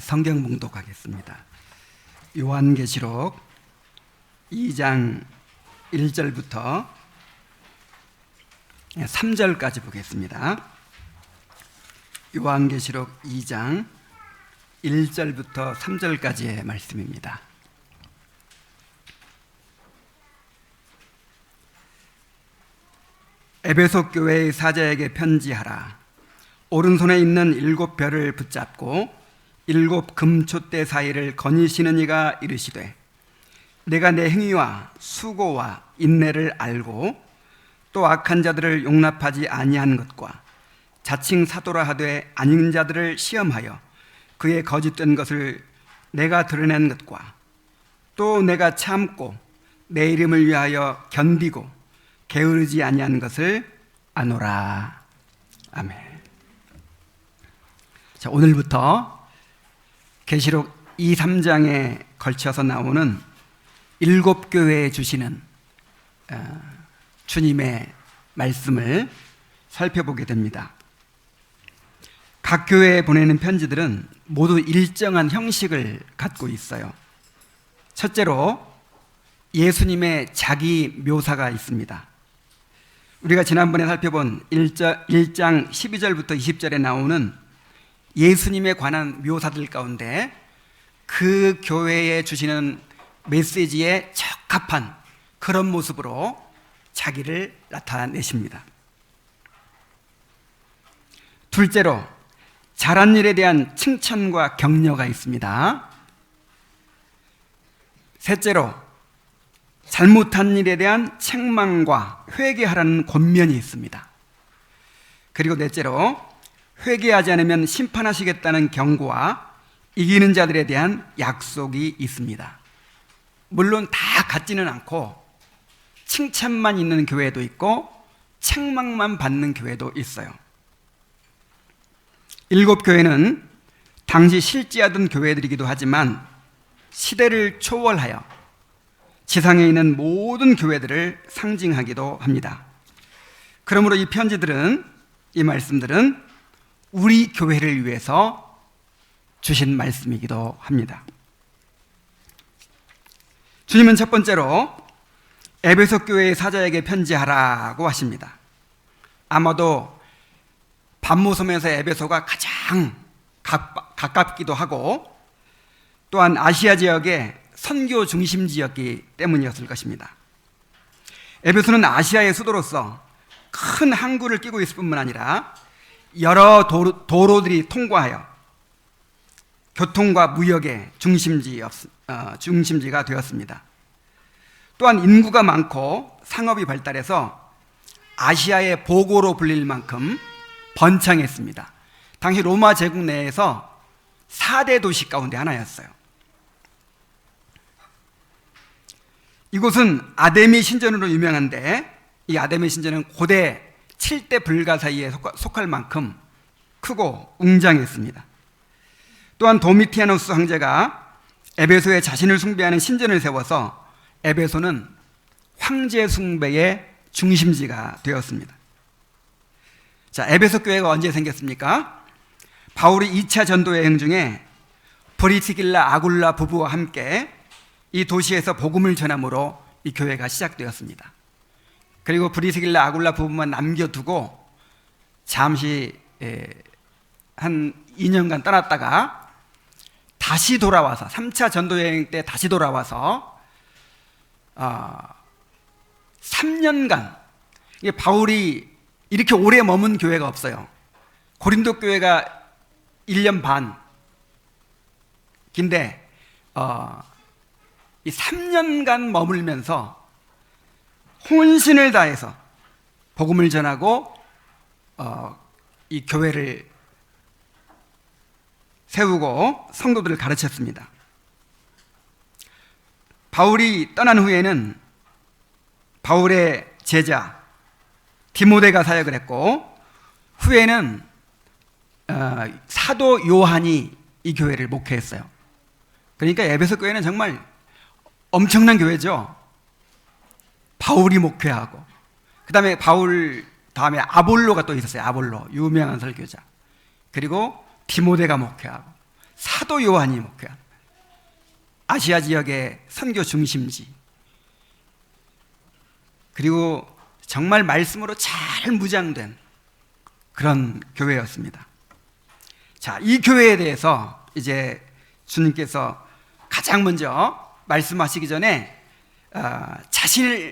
성경 봉독하겠습니다. 요한계시록 2장 1절부터 3절까지 보겠습니다. 요한계시록 2장 1절부터 3절까지의 말씀입니다. 에베소 교회의 사자에게 편지하라. 오른손에 있는 7별을 붙잡고 7 금촛대 사이를 거니시는 이가 이르시되, 내가 내 행위와 수고와 인내를 알고 또 악한 자들을 용납하지 아니한 것과 자칭 사도라 하되 아닌 자들을 시험하여 그의 거짓된 것을 내가 드러낸 것과 또 내가 참고 내 이름을 위하여 견디고 게으르지 아니한 것을 아노라. 아멘. 자, 오늘부터 계시록 2, 3장에 걸쳐서 나오는 7 교회에 주시는 주님의 말씀을 살펴보게 됩니다. 각 교회에 보내는 편지들은 모두 일정한 형식을 갖고 있어요. 첫째로 예수님의 자기 묘사가 있습니다. 우리가 지난번에 살펴본 1장 12절부터 20절에 나오는 예수님에 관한 묘사들 가운데 그 교회에 주시는 메시지에 적합한 그런 모습으로 자기를 나타내십니다. 둘째로 잘한 일에 대한 칭찬과 격려가 있습니다. 셋째로 잘못한 일에 대한 책망과 회개하라는 권면이 있습니다. 그리고 넷째로 회개하지 않으면 심판하시겠다는 경고와 이기는 자들에 대한 약속이 있습니다. 물론 다 같지는 않고 칭찬만 있는 교회도 있고 책망만 받는 교회도 있어요. 7 교회는 당시 실제하던 교회들이기도 하지만 시대를 초월하여 지상에 있는 모든 교회들을 상징하기도 합니다. 그러므로 이 편지들은, 이 말씀들은 우리 교회를 위해서 주신 말씀이기도 합니다. 주님은 첫 번째로 에베소 교회의 사자에게 편지하라고 하십니다. 아마도 반모섬에서 에베소가 가장 가깝기도 하고 또한 아시아 지역의 선교 중심지였기 때문이었을 것입니다. 에베소는 아시아의 수도로서 큰 항구를 끼고 있을 뿐만 아니라 여러 도로들이 통과하여 교통과 무역의 중심지가 되었습니다. 또한 인구가 많고 상업이 발달해서 아시아의 보고로 불릴 만큼 번창했습니다. 당시 로마 제국 내에서 4대 도시 가운데 하나였어요. 이곳은 아데미 신전으로 유명한데 이 아데미 신전은 고대 7대 불가 사이에 속할 만큼 크고 웅장했습니다. 또한 도미티아누스 황제가 에베소에 자신을 숭배하는 신전을 세워서 에베소는 황제 숭배의 중심지가 되었습니다. 자, 에베소 교회가 언제 생겼습니까? 바울이 2차 전도 여행 중에 브리스길라 아굴라 부부와 함께 이 도시에서 복음을 전함으로 이 교회가 시작되었습니다. 그리고 브리스길라 아굴라 부부만 남겨두고 잠시 한 2년간 떠났다가 다시 돌아와서 3차 전도 여행 때 다시 돌아와서 3년간, 이게 바울이 이렇게 오래 머문 교회가 없어요. 고린도 교회가 1년 반인데 이 3년간 머물면서 혼신을 다해서 복음을 전하고 이 교회를 세우고 성도들을 가르쳤습니다. 바울이 떠난 후에는 바울의 제자 디모데가 사역을 했고 후에는 사도 요한이 이 교회를 목회했어요. 그러니까 에베소 교회는 정말 엄청난 교회죠. 바울이 목회하고 그 다음에 바울 다음에 아볼로가 또 있었어요. 아볼로 유명한 설교자. 그리고 디모데가 목회하고 사도 요한이 목회한 아시아 지역의 선교 중심지, 그리고 정말 말씀으로 잘 무장된 그런 교회였습니다. 자, 이 교회에 대해서 이제 주님께서 가장 먼저 말씀하시기 전에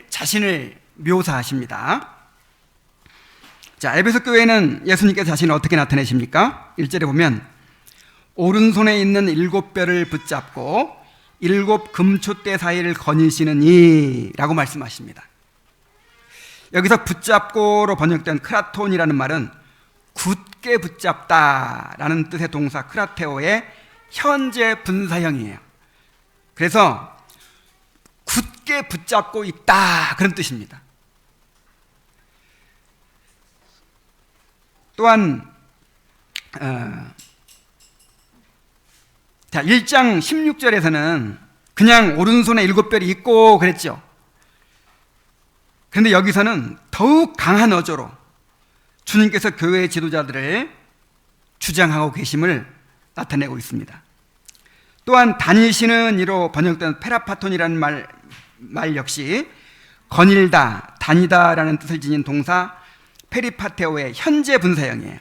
자신을 묘사하십니다. 자, 에베소 교회는 예수님께서 자신을 어떻게 나타내십니까? 1절에 보면 오른손에 있는 7뼈를 붙잡고 7 금촛대 사이를 거니시는 이라고 말씀하십니다. 여기서 붙잡고로 번역된 크라톤이라는 말은 굳게 붙잡다라는 뜻의 동사 크라테오의 현재 분사형이에요. 그래서 굳게 붙잡고 있다, 그런 뜻입니다. 또한 1장 16절에서는 그냥 오른손에 7뼈를 있고 그랬죠. 그런데 여기서는 더욱 강한 어조로 주님께서 교회의 지도자들을 주장하고 계심을 나타내고 있습니다. 또한 다니시는 이로 번역된 페라파톤이라는 말 역시 거닐다, 다니다라는 뜻을 지닌 동사 페리파테오의 현재 분사형이에요.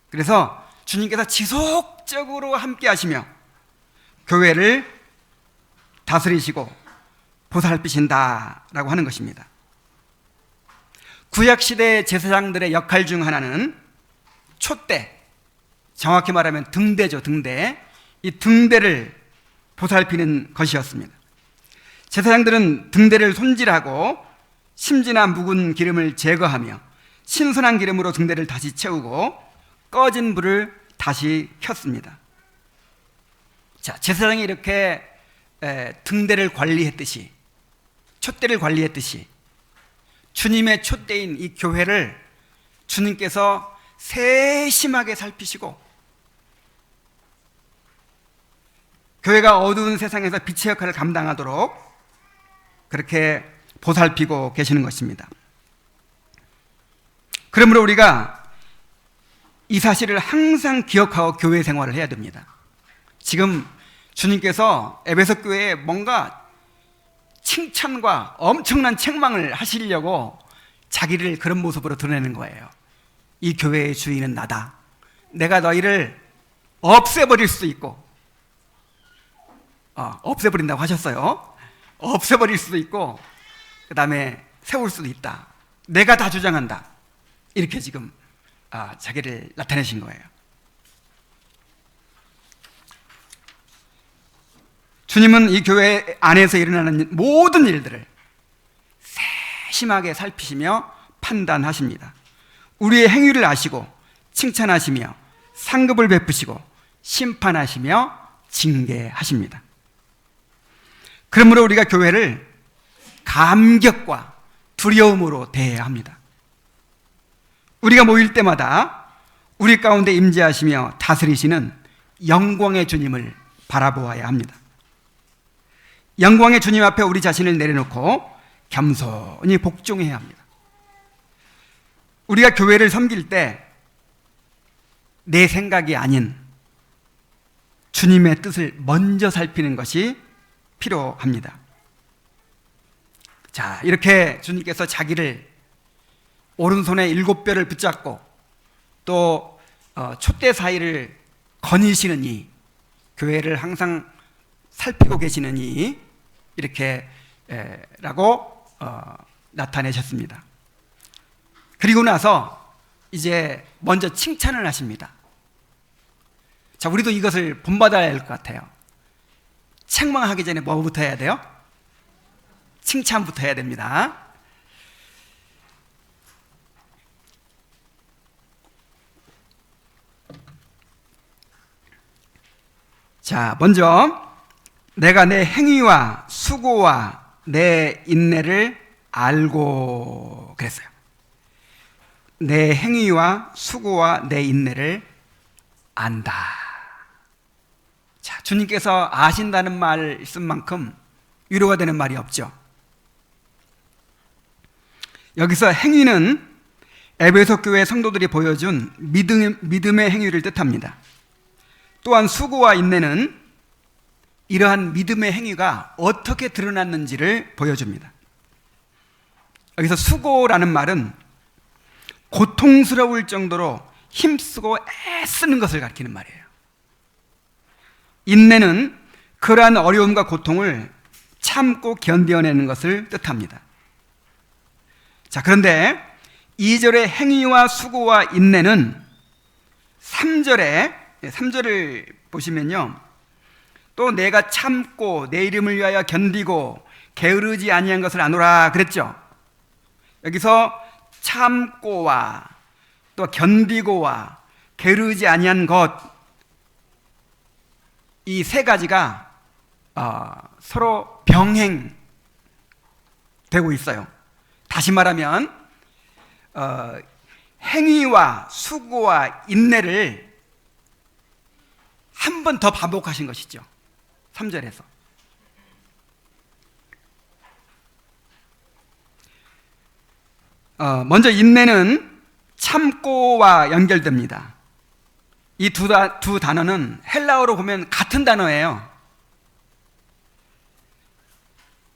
그래서 주님께서 지속적으로 함께 하시며 교회를 다스리시고 보살피신다라고 하는 것입니다. 구약시대 제사장들의 역할 중 하나는 촛대, 정확히 말하면 등대죠, 등대. 이 등대를 보살피는 것이었습니다. 제사장들은 등대를 손질하고 심지나 묵은 기름을 제거하며 신선한 기름으로 등대를 다시 채우고 꺼진 불을 다시 켰습니다. 자, 제사장이 이렇게 등대를 관리했듯이, 촛대를 관리했듯이 주님의 촛대인 이 교회를 주님께서 세심하게 살피시고 교회가 어두운 세상에서 빛의 역할을 감당하도록 그렇게 보살피고 계시는 것입니다. 그러므로 우리가 이 사실을 항상 기억하고 교회 생활을 해야 됩니다. 지금 주님께서 에베소 교회에 뭔가 칭찬과 엄청난 책망을 하시려고 자기를 그런 모습으로 드러내는 거예요. 이 교회의 주인은 나다. 내가 너희를 없애버릴 수도 있고, 없애버린다고 하셨어요. 없애버릴 수도 있고, 그 다음에 세울 수도 있다. 내가 다 주장한다. 이렇게 지금 자기를 나타내신 거예요. 주님은 이 교회 안에서 일어나는 모든 일들을 세심하게 살피시며 판단하십니다. 우리의 행위를 아시고 칭찬하시며 상급을 베푸시고 심판하시며 징계하십니다. 그러므로 우리가 교회를 감격과 두려움으로 대해야 합니다. 우리가 모일 때마다 우리 가운데 임재하시며 다스리시는 영광의 주님을 바라보아야 합니다. 영광의 주님 앞에 우리 자신을 내려놓고 겸손히 복종해야 합니다. 우리가 교회를 섬길 때 내 생각이 아닌 주님의 뜻을 먼저 살피는 것이 필요합니다. 자, 이렇게 주님께서 자기를 오른손에 7뼈를 붙잡고 또 촛대 사이를 거니시는 이, 교회를 항상 살피고 계시는 이, 이렇게 라고 나타내셨습니다. 그리고 나서 이제 먼저 칭찬을 하십니다. 자, 우리도 이것을 본받아야 할 것 같아요. 책망하기 전에 뭐부터 해야 돼요? 칭찬부터 해야 됩니다. 자, 먼저 내가 내 행위와 수고와 내 인내를 알고 그랬어요. 내 행위와 수고와 내 인내를 안다. 자, 주님께서 아신다는 말씀만큼 위로가 되는 말이 없죠. 여기서 행위는 에베소 교회 성도들이 보여준 믿음의 행위를 뜻합니다. 또한 수고와 인내는 이러한 믿음의 행위가 어떻게 드러났는지를 보여줍니다. 여기서 수고라는 말은 고통스러울 정도로 힘쓰고 애쓰는 것을 가리키는 말이에요. 인내는 그러한 어려움과 고통을 참고 견뎌내는 것을 뜻합니다. 자, 그런데 2절의 행위와 수고와 인내는 3절을 보시면요, 또 내가 참고 내 이름을 위하여 견디고 게으르지 아니한 것을 아노라 그랬죠. 여기서 참고와 또 견디고와 게으르지 아니한 것, 이 세 가지가 서로 병행되고 있어요. 다시 말하면 행위와 수고와 인내를 한 번 더 반복하신 것이죠. 3절에서. 먼저 인내는 참고와 연결됩니다. 이 두 단어는 헬라어로 보면 같은 단어예요.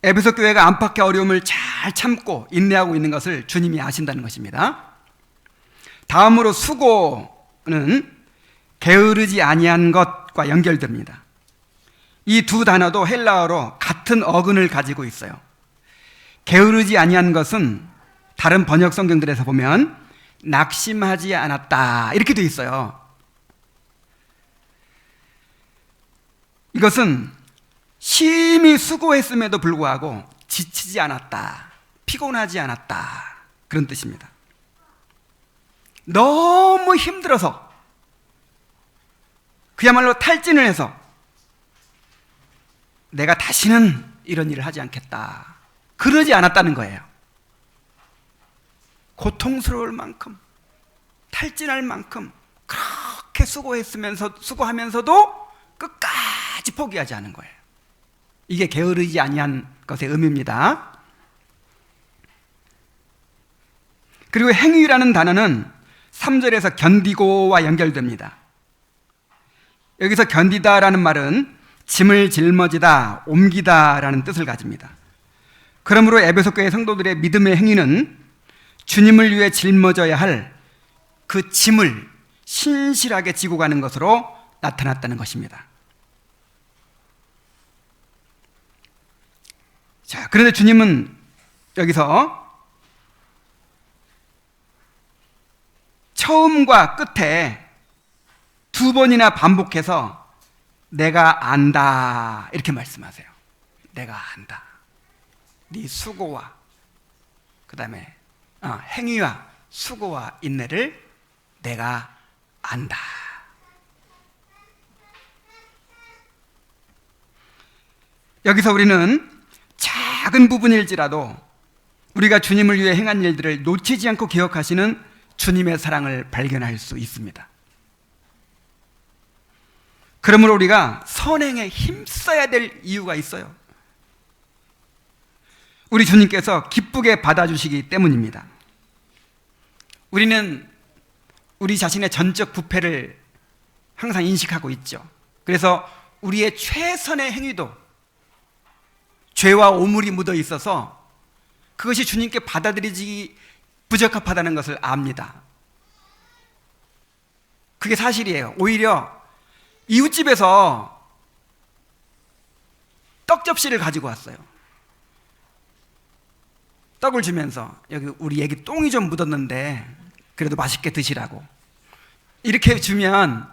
에베소 교회가 안팎의 어려움을 잘 참고 인내하고 있는 것을 주님이 아신다는 것입니다. 다음으로 수고는 게으르지 아니한 것과 연결됩니다. 이 두 단어도 헬라어로 같은 어근을 가지고 있어요. 게으르지 아니한 것은 다른 번역 성경들에서 보면 낙심하지 않았다 이렇게 돼 있어요. 이것은 심히 수고했음에도 불구하고 지치지 않았다, 피곤하지 않았다, 그런 뜻입니다. 너무 힘들어서 그야말로 탈진을 해서 내가 다시는 이런 일을 하지 않겠다, 그러지 않았다는 거예요. 고통스러울 만큼, 탈진할 만큼 그렇게 수고하면서도 끝까지 포기하지 않은 거예요. 이게 게으르지 아니한 것의 의미입니다. 그리고 행위라는 단어는 3절에서 견디고와 연결됩니다. 여기서 견디다라는 말은 짐을 짊어지다, 옮기다라는 뜻을 가집니다. 그러므로 에베소 교회 성도들의 믿음의 행위는 주님을 위해 짊어져야 할 그 짐을 신실하게 지고 가는 것으로 나타났다는 것입니다. 자, 그런데 주님은 여기서 처음과 끝에 두 번이나 반복해서 내가 안다 이렇게 말씀하세요. 내가 안다. 네 수고와 그 다음에 행위와 수고와 인내를 내가 안다. 여기서 우리는 작은 부분일지라도 우리가 주님을 위해 행한 일들을 놓치지 않고 기억하시는 주님의 사랑을 발견할 수 있습니다. 그러므로 우리가 선행에 힘써야 될 이유가 있어요. 우리 주님께서 기쁘게 받아주시기 때문입니다. 우리는 우리 자신의 전적 부패를 항상 인식하고 있죠. 그래서 우리의 최선의 행위도 죄와 오물이 묻어 있어서 그것이 주님께 받아들이기 부적합하다는 것을 압니다. 그게 사실이에요. 오히려 이웃집에서 떡 접시를 가지고 왔어요. 떡을 주면서 여기 우리 애기 똥이 좀 묻었는데 그래도 맛있게 드시라고 이렇게 주면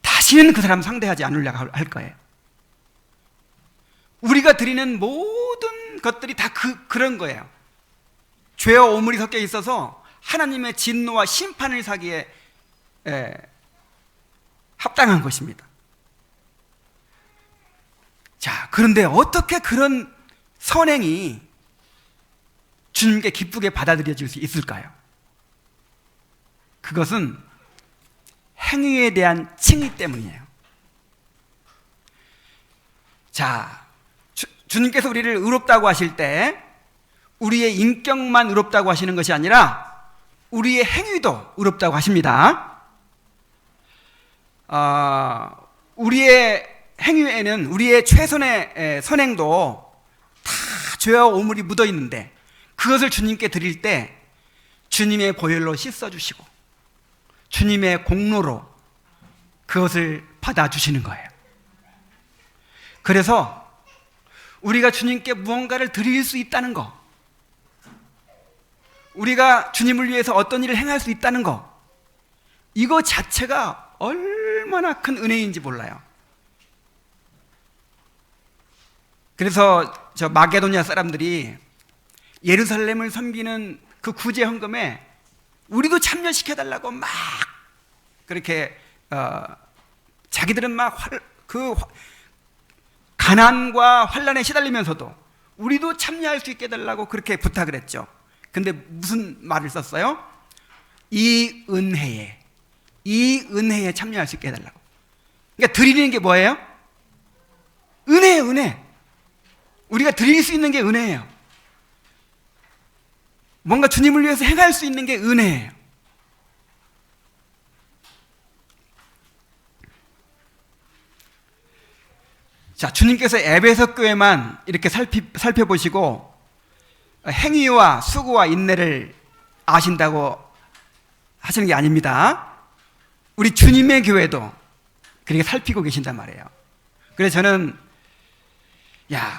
다시는 그 사람 상대하지 않으려고 할 거예요. 우리가 드리는 모든 것들이 다 그런 거예요. 죄와 오물이 섞여 있어서 하나님의 진노와 심판을 사기에 합당한 것입니다. 자, 그런데 어떻게 그런 선행이 주님께 기쁘게 받아들여질 수 있을까요? 그것은 행위에 대한 칭의 때문이에요. 자, 주님께서 우리를 의롭다고 하실 때 우리의 인격만 의롭다고 하시는 것이 아니라 우리의 행위도 의롭다고 하십니다. 우리의 행위에는 우리의 최선의 선행도 다 죄와 오물이 묻어 있는데 그것을 주님께 드릴 때 주님의 보혈로 씻어주시고 주님의 공로로 그것을 받아주시는 거예요. 그래서 우리가 주님께 무언가를 드릴 수 있다는 거, 우리가 주님을 위해서 어떤 일을 행할 수 있다는 거, 이거 자체가 얼마나 큰 은혜인지 몰라요. 그래서 저 마게도냐 사람들이 예루살렘을 섬기는 그 구제 헌금에 우리도 참여시켜달라고 막 그렇게 자기들은 막 가난과 환난에 시달리면서도 우리도 참여할 수 있게 해달라고 그렇게 부탁을 했죠. 근데 무슨 말을 썼어요? 이 은혜에 참여할 수 있게 해달라고. 그러니까 드리는 게 뭐예요? 은혜예요, 은혜. 우리가 드릴 수 있는 게 은혜예요. 뭔가 주님을 위해서 행할 수 있는 게 은혜예요. 자, 주님께서 에베소 교회만 이렇게 살펴보시고 행위와 수고와 인내를 아신다고 하시는 게 아닙니다. 우리 주님의 교회도 그렇게 살피고 계신단 말이에요. 그래서 저는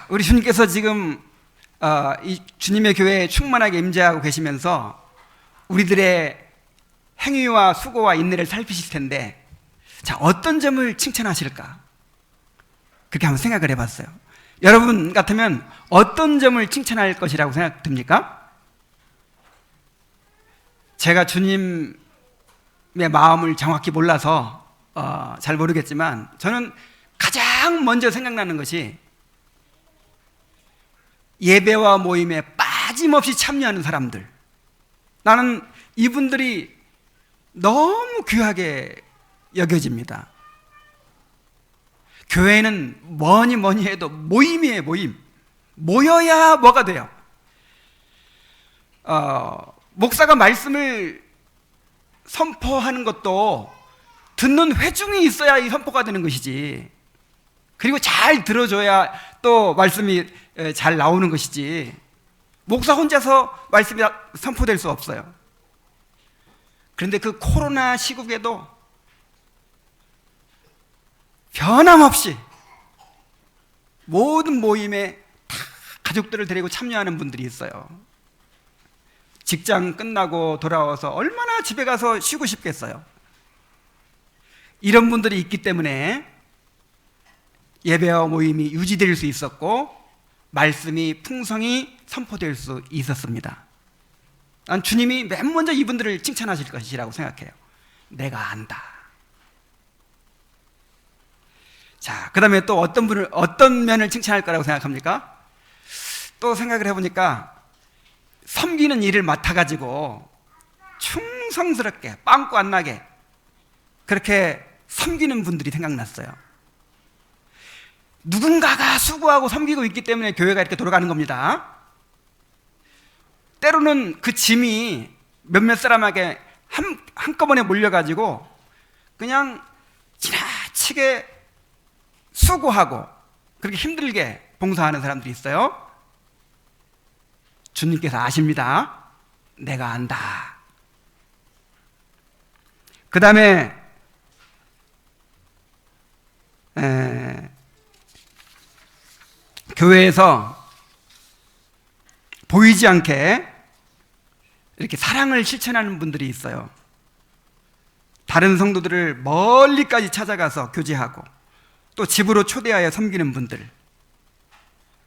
우리 주님께서 지금 이 주님의 교회에 충만하게 임재하고 계시면서 우리들의 행위와 수고와 인내를 살피실 텐데, 자, 어떤 점을 칭찬하실까? 그렇게 한번 생각을 해봤어요. 여러분 같으면 어떤 점을 칭찬할 것이라고 생각됩니까? 제가 주님의 마음을 정확히 몰라서 잘 모르겠지만 저는 가장 먼저 생각나는 것이 예배와 모임에 빠짐없이 참여하는 사람들. 나는 이분들이 너무 귀하게 여겨집니다. 교회는 뭐니 해도 모임이에요, 모임. 모여야 뭐가 돼요? 목사가 말씀을 선포하는 것도 듣는 회중이 있어야 이 선포가 되는 것이지, 그리고 잘 들어줘야 또 말씀이 잘 나오는 것이지, 목사 혼자서 말씀이 선포될 수 없어요. 그런데 그 코로나 시국에도 변함없이 모든 모임에 다 가족들을 데리고 참여하는 분들이 있어요. 직장 끝나고 돌아와서 얼마나 집에 가서 쉬고 싶겠어요. 이런 분들이 있기 때문에 예배와 모임이 유지될 수 있었고 말씀이 풍성히 선포될 수 있었습니다. 난 주님이 맨 먼저 이분들을 칭찬하실 것이라고 생각해요. 내가 안다. 자, 그 다음에 또 어떤 면을 칭찬할 거라고 생각합니까? 또 생각을 해보니까 섬기는 일을 맡아가지고 충성스럽게 빵꾸 안 나게 그렇게 섬기는 분들이 생각났어요. 누군가가 수고하고 섬기고 있기 때문에 교회가 이렇게 돌아가는 겁니다. 때로는 그 짐이 몇몇 사람에게 한꺼번에 몰려가지고 그냥 지나치게 수고하고 그렇게 힘들게 봉사하는 사람들이 있어요. 주님께서 아십니다. 내가 안다. 그 다음에 교회에서 보이지 않게 이렇게 사랑을 실천하는 분들이 있어요. 다른 성도들을 멀리까지 찾아가서 교제하고 또 집으로 초대하여 섬기는 분들,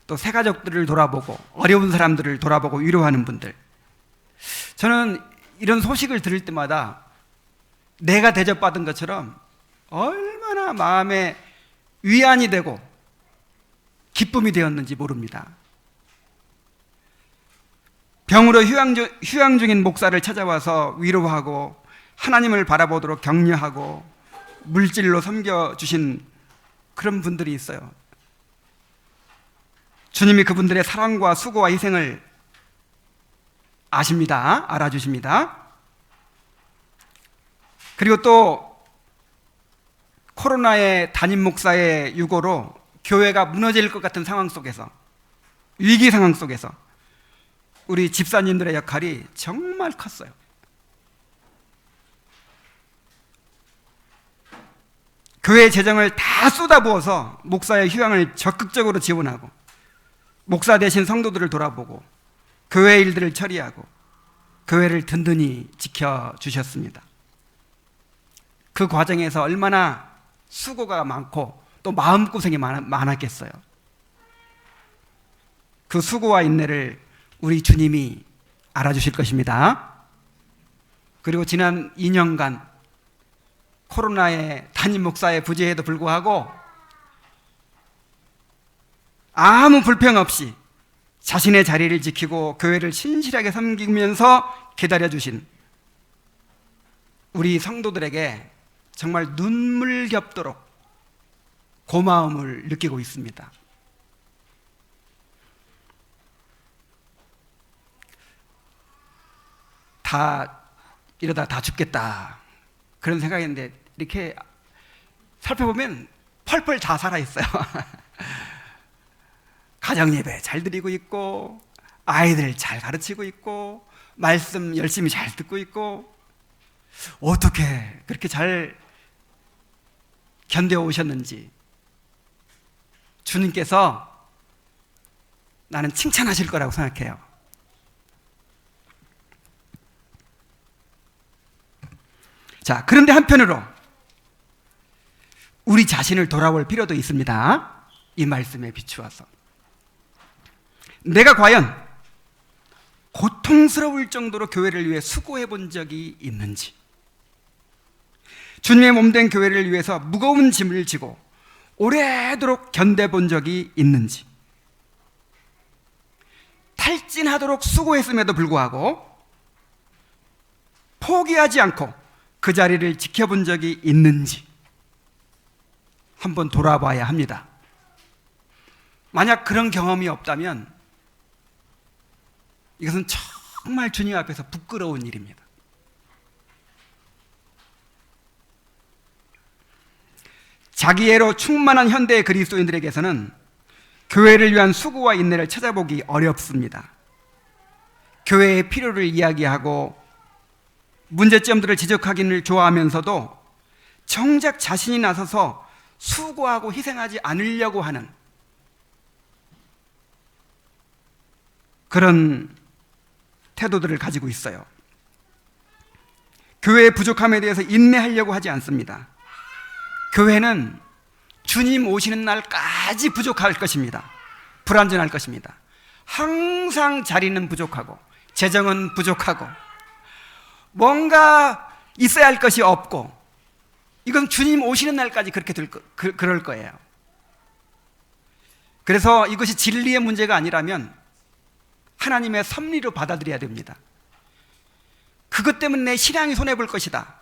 또 새가족들을 돌아보고 어려운 사람들을 돌아보고 위로하는 분들. 저는 이런 소식을 들을 때마다 내가 대접받은 것처럼 얼마나 마음에 위안이 되고 기쁨이 되었는지 모릅니다. 병으로 휴양 중인 목사를 찾아와서 위로하고 하나님을 바라보도록 격려하고 물질로 섬겨주신 그런 분들이 있어요. 주님이 그분들의 사랑과 수고와 희생을 아십니다. 알아주십니다. 그리고 또 코로나의 담임 목사의 유고로 교회가 무너질 것 같은 상황 속에서, 위기 상황 속에서 우리 집사님들의 역할이 정말 컸어요. 교회 재정을 다 쏟아부어서 목사의 휴양을 적극적으로 지원하고, 목사 대신 성도들을 돌아보고, 교회 일들을 처리하고, 교회를 든든히 지켜주셨습니다. 그 과정에서 얼마나 수고가 많고 또 마음고생이 많았겠어요. 그 수고와 인내를 우리 주님이 알아주실 것입니다. 그리고 지난 2년간 코로나의 담임 목사의 부재에도 불구하고 아무 불평 없이 자신의 자리를 지키고 교회를 신실하게 섬기면서 기다려주신 우리 성도들에게 정말 눈물겹도록 고마움을 느끼고 있습니다. 이러다 다 죽겠다, 그런 생각인데 이렇게 살펴보면 펄펄 다 살아있어요. 가정예배 잘 드리고 있고, 아이들 잘 가르치고 있고, 말씀 열심히 잘 듣고 있고, 어떻게 그렇게 잘 견뎌오셨는지 주님께서 나는 칭찬하실 거라고 생각해요. 자, 그런데 한편으로 우리 자신을 돌아볼 필요도 있습니다. 이 말씀에 비추어서 내가 과연 고통스러울 정도로 교회를 위해 수고해 본 적이 있는지, 주님의 몸된 교회를 위해서 무거운 짐을 지고 오래도록 견뎌본 적이 있는지, 탈진하도록 수고했음에도 불구하고 포기하지 않고 그 자리를 지켜본 적이 있는지 한번 돌아봐야 합니다. 만약 그런 경험이 없다면 이것은 정말 주님 앞에서 부끄러운 일입니다. 자기애로 충만한 현대의 그리스도인들에게서는 교회를 위한 수고와 인내를 찾아보기 어렵습니다. 교회의 필요를 이야기하고 문제점들을 지적하기를 좋아하면서도 정작 자신이 나서서 수고하고 희생하지 않으려고 하는 그런 태도들을 가지고 있어요. 교회의 부족함에 대해서 인내하려고 하지 않습니다. 교회는 주님 오시는 날까지 부족할 것입니다. 불완전할 것입니다. 항상 자리는 부족하고 재정은 부족하고 뭔가 있어야 할 것이 없고, 이건 주님 오시는 날까지 그렇게 그럴 거예요. 그래서 이것이 진리의 문제가 아니라면 하나님의 섭리로 받아들여야 됩니다. 그것 때문에 내 신앙이 손해볼 것이다,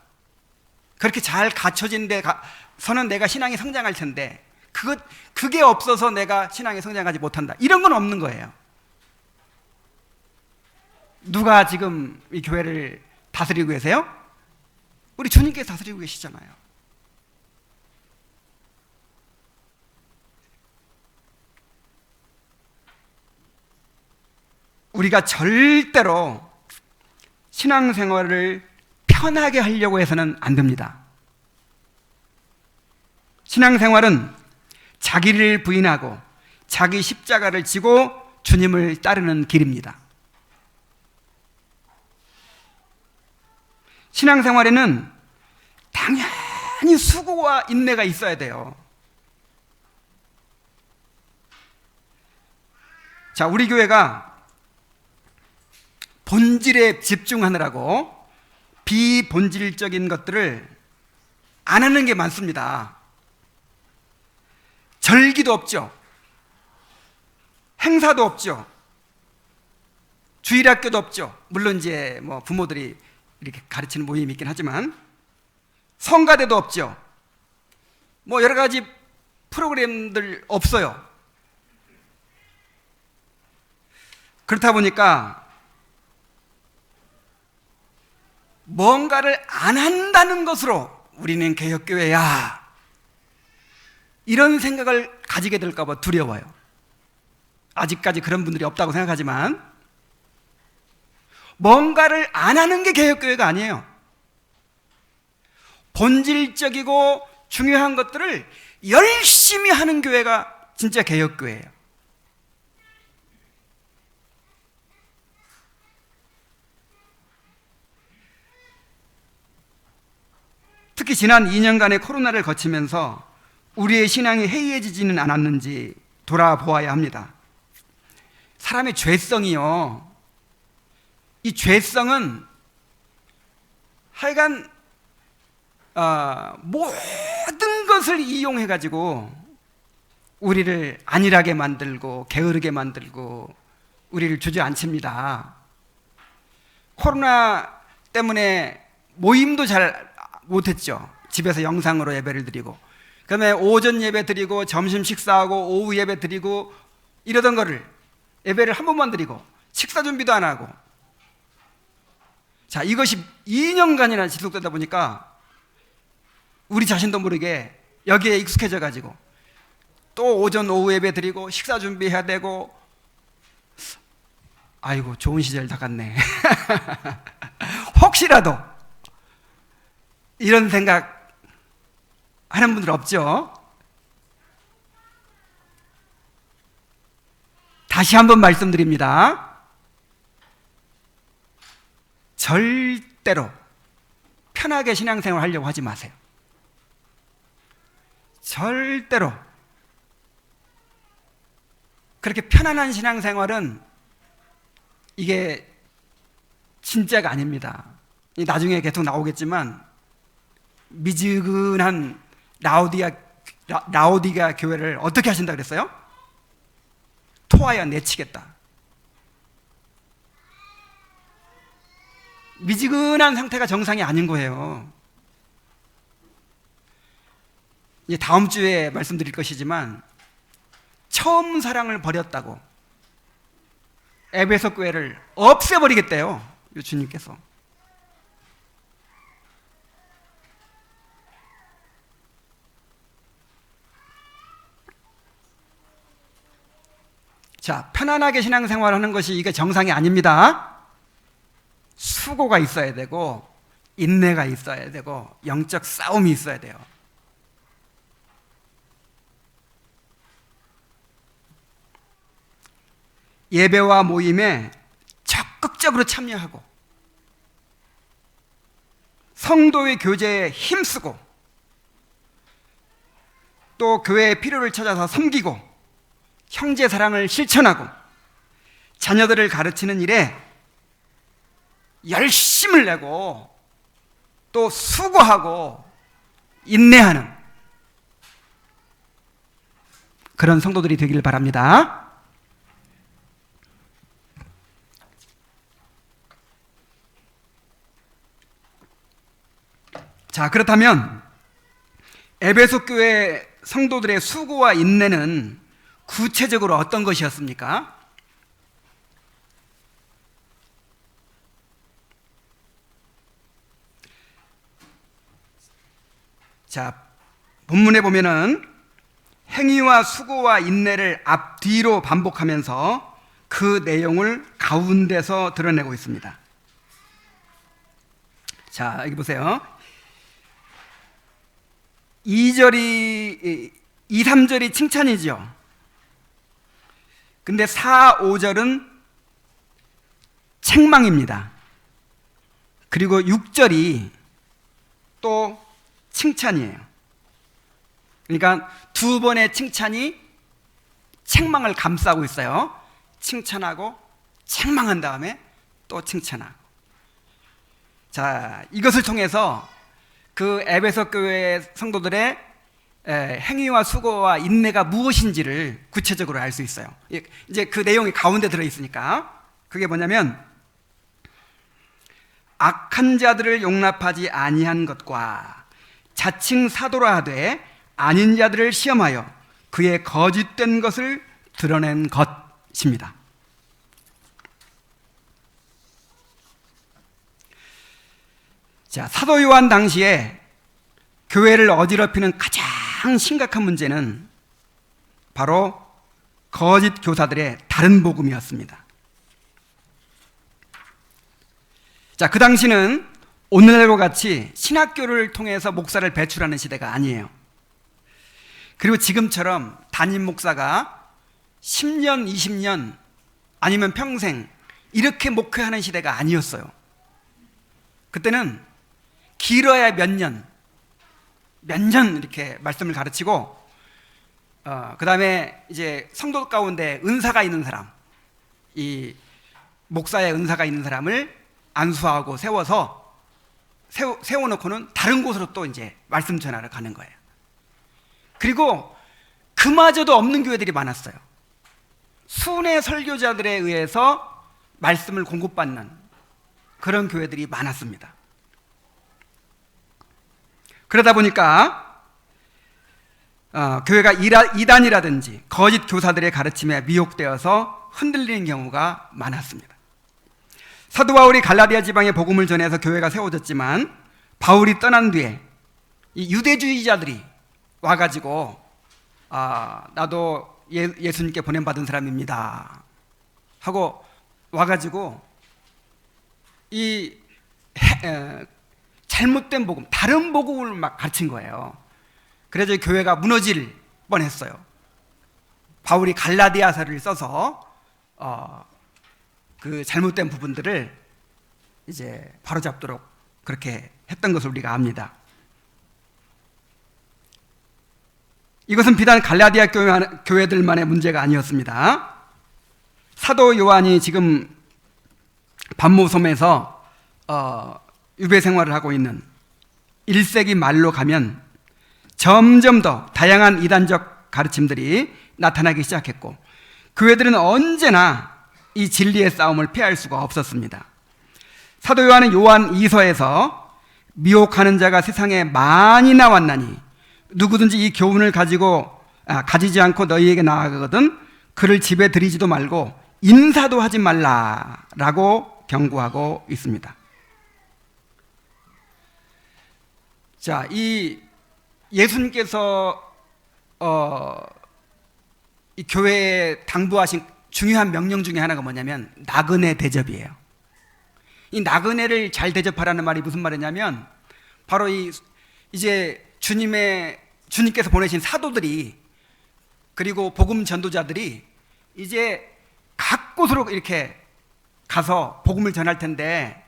그렇게 잘 갖춰진 데서는 내가 신앙이 성장할 텐데 그게 없어서 내가 신앙이 성장하지 못한다, 이런 건 없는 거예요. 누가 지금 이 교회를 다스리고 계세요? 우리 주님께서 다스리고 계시잖아요. 우리가 절대로 신앙생활을 편하게 하려고 해서는 안 됩니다. 신앙생활은 자기를 부인하고 자기 십자가를 지고 주님을 따르는 길입니다. 신앙생활에는 당연히 수고와 인내가 있어야 돼요. 자, 우리 교회가 본질에 집중하느라고 비본질적인 것들을 안 하는 게 많습니다. 절기도 없죠. 행사도 없죠. 주일학교도 없죠. 물론 이제 뭐 부모들이 이렇게 가르치는 모임이 있긴 하지만 성가대도 없죠. 뭐 여러 가지 프로그램들 없어요. 그렇다 보니까 뭔가를 안 한다는 것으로 우리는 개혁교회야, 이런 생각을 가지게 될까 봐 두려워요. 아직까지 그런 분들이 없다고 생각하지만 뭔가를 안 하는 게 개혁교회가 아니에요. 본질적이고 중요한 것들을 열심히 하는 교회가 진짜 개혁교회예요. 특히 지난 2년간의 코로나를 거치면서 우리의 신앙이 해이해지지는 않았는지 돌아보아야 합니다. 사람의 죄성이요, 이 죄성은 하여간 모든 것을 이용해가지고 우리를 안일하게 만들고 게으르게 만들고 우리를 주저앉힙니다. 코로나 때문에 모임도 잘 못했죠. 집에서 영상으로 예배를 드리고, 그 다음에 오전 예배 드리고 점심 식사하고 오후 예배 드리고 이러던 거를 예배를 한 번만 드리고 식사 준비도 안 하고, 자, 이것이 2년간이나 지속되다 보니까 우리 자신도 모르게 여기에 익숙해져 가지고 또 오전 오후 예배 드리고 식사 준비해야 되고, 아이고 좋은 시절 다 갔네. 혹시라도 이런 생각 하는 분들 없죠? 다시 한번 말씀드립니다. 절대로 편하게 신앙생활 하려고 하지 마세요. 절대로. 그렇게 편안한 신앙생활은 이게 진짜가 아닙니다. 나중에 계속 나오겠지만 미지근한 라오디가 교회를 어떻게 하신다 그랬어요? 토하여 내치겠다. 미지근한 상태가 정상이 아닌 거예요. 이제 다음 주에 말씀드릴 것이지만 처음 사랑을 버렸다고 에베소 교회를 없애버리겠대요, 주님께서. 자, 편안하게 신앙생활하는 것이 이게 정상이 아닙니다. 수고가 있어야 되고 인내가 있어야 되고 영적 싸움이 있어야 돼요. 예배와 모임에 적극적으로 참여하고 성도의 교제에 힘쓰고 또 교회의 필요를 찾아서 섬기고 형제 사랑을 실천하고 자녀들을 가르치는 일에 열심을 내고 또 수고하고 인내하는 그런 성도들이 되길 바랍니다. 자, 그렇다면 에베소 교회 성도들의 수고와 인내는 구체적으로 어떤 것이었습니까? 자, 본문에 보면은 행위와 수고와 인내를 앞뒤로 반복하면서 그 내용을 가운데서 드러내고 있습니다. 자, 여기 보세요. 2, 3절이 칭찬이죠. 근데 4, 5절은 책망입니다. 그리고 6절이 또 칭찬이에요. 그러니까 두 번의 칭찬이 책망을 감싸고 있어요. 칭찬하고 책망한 다음에 또 칭찬하고. 자, 이것을 통해서 그 에베소 교회 성도들의 행위와 수고와 인내가 무엇인지를 구체적으로 알 수 있어요. 이제 그 내용이 가운데 들어있으니까. 그게 뭐냐면 악한 자들을 용납하지 아니한 것과 자칭 사도라 하되 아닌 자들을 시험하여 그의 거짓된 것을 드러낸 것입니다. 자, 사도 요한 당시에 교회를 어지럽히는 가장 심각한 문제는 바로 거짓 교사들의 다른 복음이었습니다. 자, 그 당시는 오늘날과 같이 신학교를 통해서 목사를 배출하는 시대가 아니에요. 그리고 지금처럼 담임 목사가 10년, 20년 아니면 평생 이렇게 목회하는 시대가 아니었어요. 그때는 길어야 몇 년 이렇게 말씀을 가르치고 그 다음에 이제 성도 가운데 은사가 있는 사람, 이 목사의 은사가 있는 사람을 안수하고 세워놓고는 다른 곳으로 또 이제 말씀 전하러 가는 거예요. 그리고 그마저도 없는 교회들이 많았어요. 순회 설교자들에 의해서 말씀을 공급받는 그런 교회들이 많았습니다. 그러다 보니까 교회가 이단이라든지 거짓 교사들의 가르침에 미혹되어서 흔들리는 경우가 많았습니다. 사도 바울이 갈라디아 지방에 복음을 전해서 교회가 세워졌지만 바울이 떠난 뒤에 이 유대주의자들이 와가지고 나도 예수님께 보냄받은 사람입니다 하고 와가지고 이 잘못된 복음, 다른 복음을 막 가르친 거예요. 그래서 교회가 무너질 뻔했어요. 바울이 갈라디아서를 써서 그 잘못된 부분들을 이제 바로잡도록 그렇게 했던 것을 우리가 압니다. 이것은 비단 갈라디아 교회들만의 문제가 아니었습니다. 사도 요한이 지금 반모섬에서 유배 생활을 하고 있는 1세기 말로 가면 점점 더 다양한 이단적 가르침들이 나타나기 시작했고 교회들은 언제나 이 진리의 싸움을 피할 수가 없었습니다. 사도 요한은 요한 2서에서 미혹하는 자가 세상에 많이 나왔나니 누구든지 이 교훈을 가지지 않고 너희에게 나아가거든 그를 집에 들이지도 말고 인사도 하지 말라라고 경고하고 있습니다. 자, 이 예수님께서 이 교회에 당부하신 중요한 명령 중에 하나가 뭐냐면 나그네 대접이에요. 이 나그네를 잘 대접하라는 말이 무슨 말이냐면 바로 이제 주님께서 보내신 사도들이 그리고 복음 전도자들이 이제 각 곳으로 이렇게 가서 복음을 전할 텐데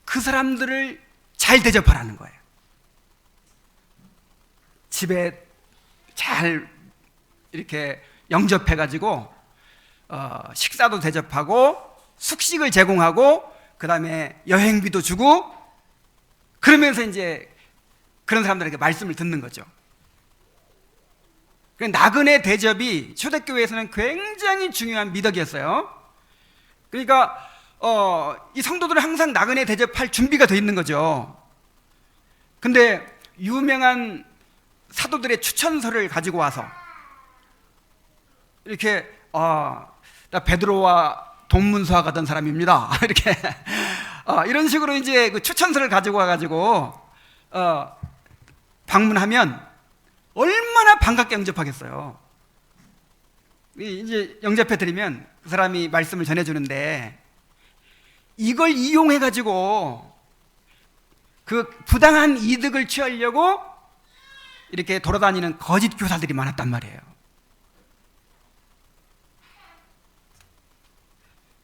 그 사람들을 잘 대접하라는 거예요. 집에 잘 이렇게 영접해가지고 식사도 대접하고 숙식을 제공하고 그 다음에 여행비도 주고 그러면서 이제 그런 사람들에게 말씀을 듣는 거죠. 나그네 대접이 초대교회에서는 굉장히 중요한 미덕이었어요. 그러니까 이 성도들은 항상 나그네 대접할 준비가 돼 있는 거죠. 근데 유명한 사도들의 추천서를 가지고 와서 이렇게 나 베드로와 동문서와 가던 사람입니다. 이렇게 이런 식으로 이제 그 추천서를 가지고 와가지고 방문하면 얼마나 반갑게 영접하겠어요. 이제 영접해 드리면 그 사람이 말씀을 전해주는데 이걸 이용해가지고 그 부당한 이득을 취하려고 이렇게 돌아다니는 거짓 교사들이 많았단 말이에요.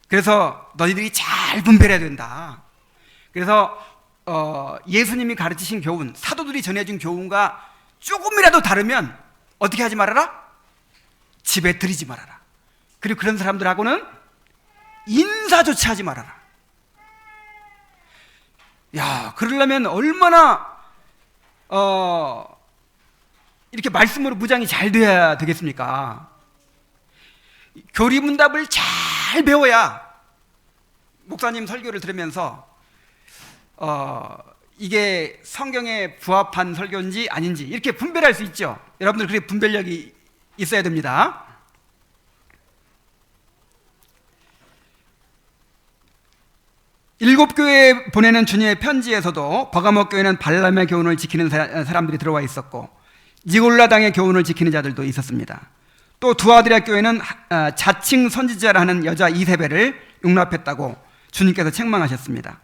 그래서 너희들이 잘 분별해야 된다. 그래서 예수님이 가르치신 교훈, 사도들이 전해준 교훈과 조금이라도 다르면 어떻게 하지 말아라? 집에 들이지 말아라. 그리고 그런 사람들하고는 인사조차 하지 말아라. 야, 그러려면 얼마나 이렇게 말씀으로 무장이 잘 돼야 되겠습니까? 교리문답을 잘 배워야 목사님 설교를 들으면서 이게 성경에 부합한 설교인지 아닌지 이렇게 분별할 수 있죠. 여러분들 그렇게 분별력이 있어야 됩니다. 일곱 교회에 보내는 주님의 편지에서도 버가모 교회는 발람의 교훈을 지키는 사람들이 들어와 있었고 니골라당의 교훈을 지키는 자들도 있었습니다. 또 두아드라 교회는 자칭 선지자라는 여자 이세벨을 용납했다고 주님께서 책망하셨습니다.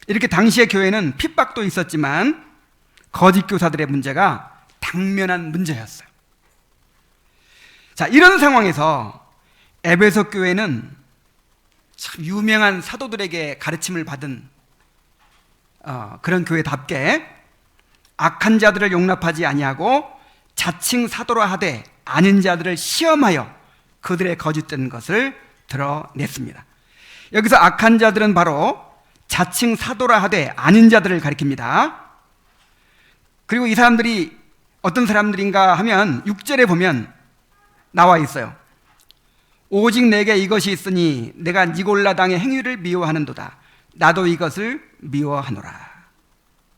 이렇게 당시의 교회는 핍박도 있었지만 거짓 교사들의 문제가 당면한 문제였어요. 자, 이런 상황에서 에베소 교회는 참 유명한 사도들에게 가르침을 받은 그런 교회답게 악한 자들을 용납하지 아니하고 자칭 사도라 하되 아닌 자들을 시험하여 그들의 거짓된 것을 드러냈습니다. 여기서 악한 자들은 바로 자칭 사도라 하되 아닌 자들을 가리킵니다. 그리고 이 사람들이 어떤 사람들인가 하면 6절에 보면 나와 있어요. 오직 내게 이것이 있으니 내가 니골라당의 행위를 미워하는도다. 나도 이것을 미워하노라.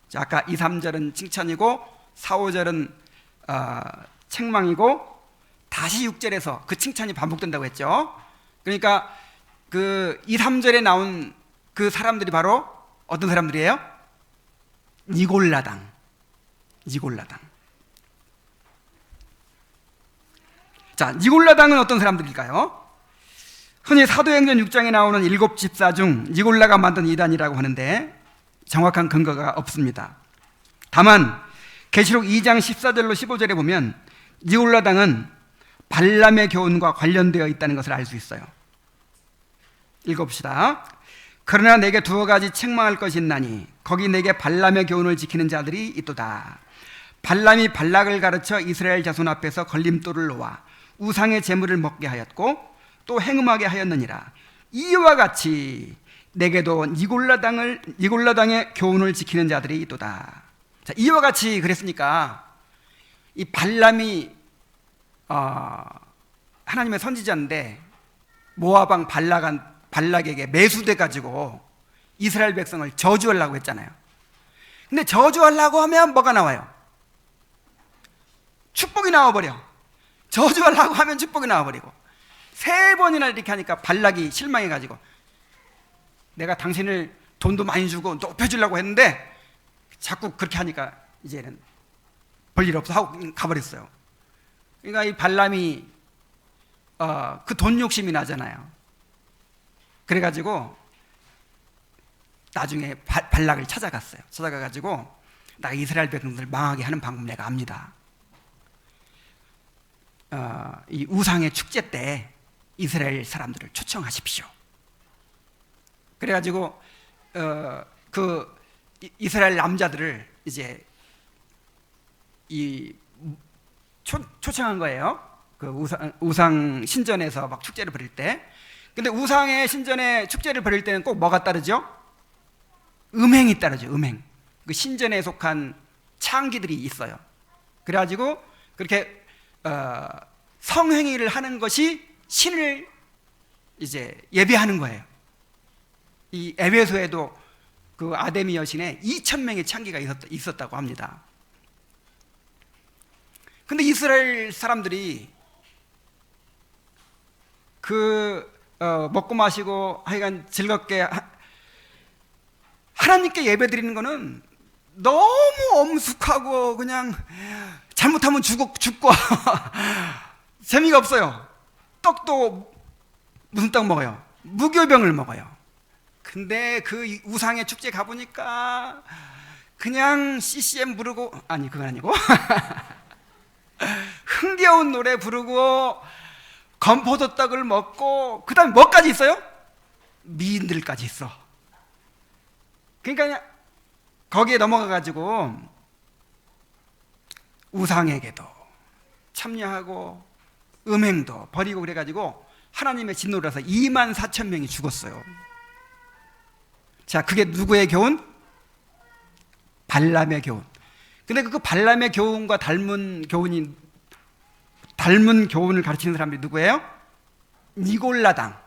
자, 아까 2, 3절은 칭찬이고 4, 5절은 책망이고 다시 6절에서 그 칭찬이 반복된다고 했죠. 그러니까 그 2, 3절에 나온 그 사람들이 바로 어떤 사람들이에요? 니골라당. 자, 니골라당은 어떤 사람들일까요? 흔히 사도행전 6장에 나오는 7 집사 중 니골라가 만든 이단이라고 하는데 정확한 근거가 없습니다. 다만 계시록 2장 14절로 15절에 보면 니골라당은 발람의 교훈과 관련되어 있다는 것을 알 수 있어요. 읽어봅시다. 그러나 내게 두어 가지 책망할 것이 있나니 거기 내게 발람의 교훈을 지키는 자들이 있도다. 발람이 발락을 가르쳐 이스라엘 자손 앞에서 걸림돌을 놓아 우상의 제물을 먹게 하였고 또 행음하게 하였느니라. 이와 같이 내게도 니골라당의 교훈을 지키는 자들이 있도다. 자, 이와 같이 그랬으니까 이 발람이 하나님의 선지자인데 모압 왕 발락에게 매수돼 가지고 이스라엘 백성을 저주하려고 했잖아요. 근데 저주하려고 하면 뭐가 나와요? 축복이 나와버려. 저주하려고 하면 축복이 나와버리고 3번이나 이렇게 하니까 발락이 실망해가지고 내가 당신을 돈도 많이 주고 높여주려고 했는데 자꾸 그렇게 하니까 이제는 볼일 없어 하고 가버렸어요. 그러니까 이 발람이 그 돈 욕심이 나잖아요. 그래가지고 나중에 발락을 찾아갔어요. 찾아가가지고 나 이스라엘 백성들 망하게 하는 방법 내가 압니다. 이 우상의 축제 때 이스라엘 사람들을 초청하십시오. 그래가지고 그 이스라엘 남자들을 이제 초청한 거예요. 그 우상 신전에서 막 축제를 벌일 때. 근데 우상의 신전에 축제를 벌일 때는 꼭 뭐가 따르죠? 음행이 따르죠. 음행. 그 신전에 속한 창기들이 있어요. 그래가지고 그렇게 성행위를 하는 것이 신을 이제 예배하는 거예요. 이 에베소에도 그 아데미 여신에 2,000명의 창기가 있었다고 합니다. 근데 이스라엘 사람들이 먹고 마시고 하여간 즐겁게 하나님께 예배 드리는 거는 너무 엄숙하고 그냥 잘못하면 죽고 재미가 없어요. 떡도 무슨 떡 먹어요? 무교병을 먹어요. 근데 그 우상의 축제 가보니까 그냥 CCM 부르고, 아니 그건 아니고 흥겨운 노래 부르고 건포도 떡을 먹고 그 다음에 뭐까지 있어요? 미인들까지 있어. 그러니까 거기에 넘어가가지고 우상에게도 참여하고 음행도 버리고 그래가지고 하나님의 진노라서 24,000명이 죽었어요. 자, 그게 누구의 교훈? 발람의 교훈. 근데 그 발람의 교훈과 닮은 교훈을 가르치는 사람들이 누구예요? 니골라당.